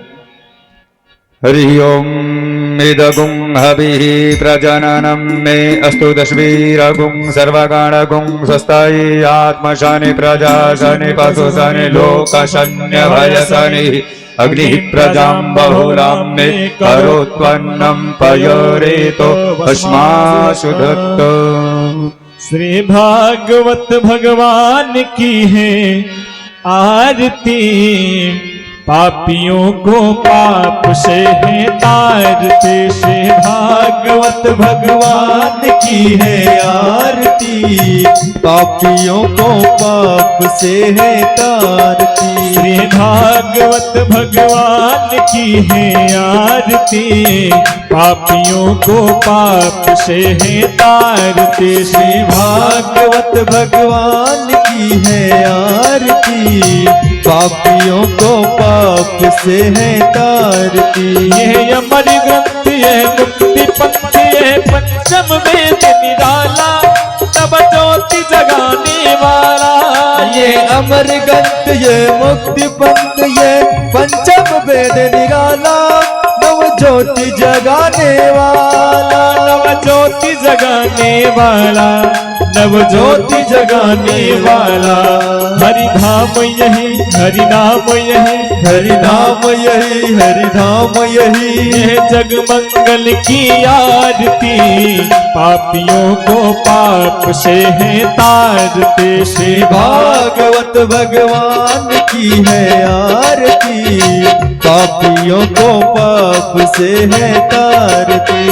हरि ओम। इदगुं हविः प्रजननं मे अस्तु दशवीरगुं सर्वगणगुं स्वस्तायै आत्मशनि प्रजाशनि पशुशनि लोकशन्यभयशनि अग्निः प्रजां बहुलां मे करोत्वन्नं पयोरेतो भस्माशु दत्त। श्री भागवत भगवान की है आरती, पापियों को पाप से है तारते। श्री भागवत भगवान की है आरती, पापियों को पाप से है तारती। श्री भागवत भगवान की है आरती, पापियों को पाप से है तारते। श्री भागवत भगवान की है आरती, पापियों को पाप से है तारती। ये अमर ग्रंथ ये मुक्ति पंथ ये पंचम वेद निराला, तब ज्योति जगाने वाला। ये अमर ग्रंथ ये मुक्ति पंथ ये पंचम वेद निराला, नव ज्योति जगाने वाला। नव ज्योति जगाने वाला, नव ज्योति जगाने वाला। हरि धाम यही, हरि नाम यही, हरि नाम यही, हरि धाम यही। ये जग मंगल की आरती, पापियों को पाप से है तारते। श्री भागवत भगवान की है आरती, पापियों को पाप से है तारती।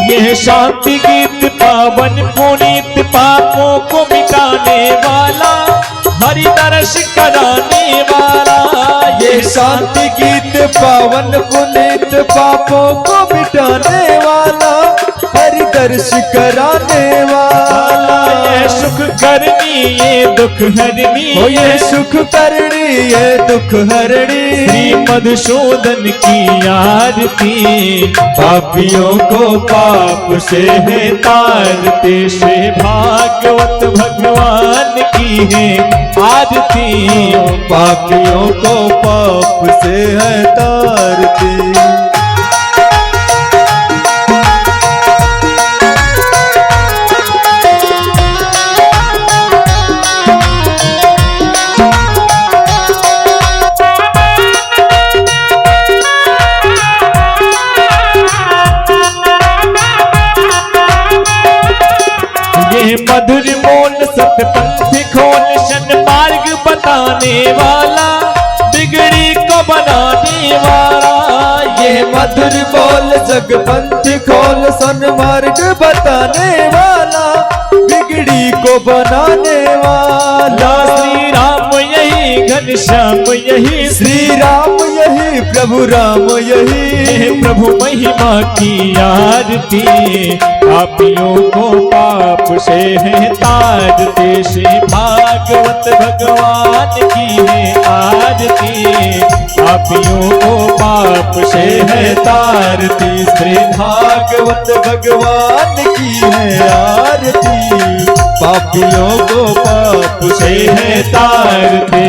ये शांति गीत पावन पुनीत, पापों को मिटाने वाला, हरि दर्श कराने वाला। ये शांति गीत पावन पुनीत, पापों को मिटाने वाला, हरि दर्श कराने वाला। ये सुख करनी ये दुख हरनी, ओ ये सुख करनी ये दुख हरनी। श्री मधुसूदन की आरती, पापियों को पाप से है तारते। श्री भागवत भगवान की है आरती, पापियों को पाप से है तारती। मधुर बोल सतपंथ खोल सन्मार्ग बताने वाला, बिगड़ी को बनाने वाला। ये मधुर बोल जगपंथ खोल सन्मार्ग बताने वाला, बिगड़ी को को बनाने वाला, श्री राम यही घनश्याम यही श्री राम यही प्रभु राम यही, प्रभु महिमा की आरती, पापियों को पाप से है तारते, श्री भागवत भगवान की है आरती, पापियों को पाप से है तारती, श्री भागवत भगवान की है आरती, पापियों को पाप से है तारते,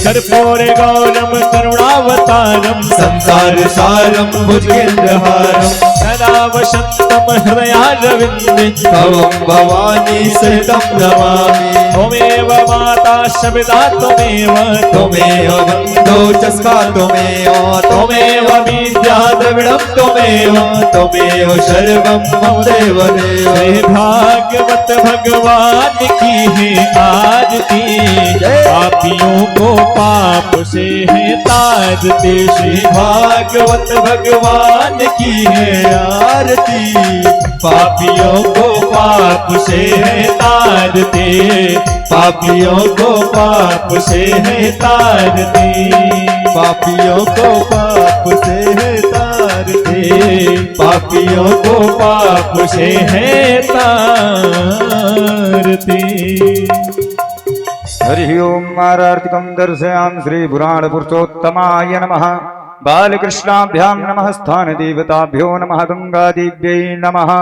कर्पूर गौरम करुणावतारम, संसार सारम भुजगेन्द्रहारम, सदा वसंतम हृदयारविंदे, भवं भवानी सहितं नमामि, त्वमेव माता शब्दा त्वमेव, त्वमेव बन्धो चस्का त्वमेव, त्वमेव विद्या द्रविणं त्वमेव, त्वमेव सर्वं मम देव देव। श्री भागवत भगवान की है आरती, पापियों को पाप से है तारते, श्री भागवत भगवान की है आरती, पापियों को पाप से है तारते, पापियों को पाप से है तारते, पापियों को पाप से है तारते, पापियों को पाप से है तारते। हरि ओम आरार्तिकं दर्शयामि श्री पुराण पुरुषोत्तमाय नमः। बालकृष्णाभ्यां नमः। स्थान देवताभ्यो नमः। गंगादेव्यै नमः।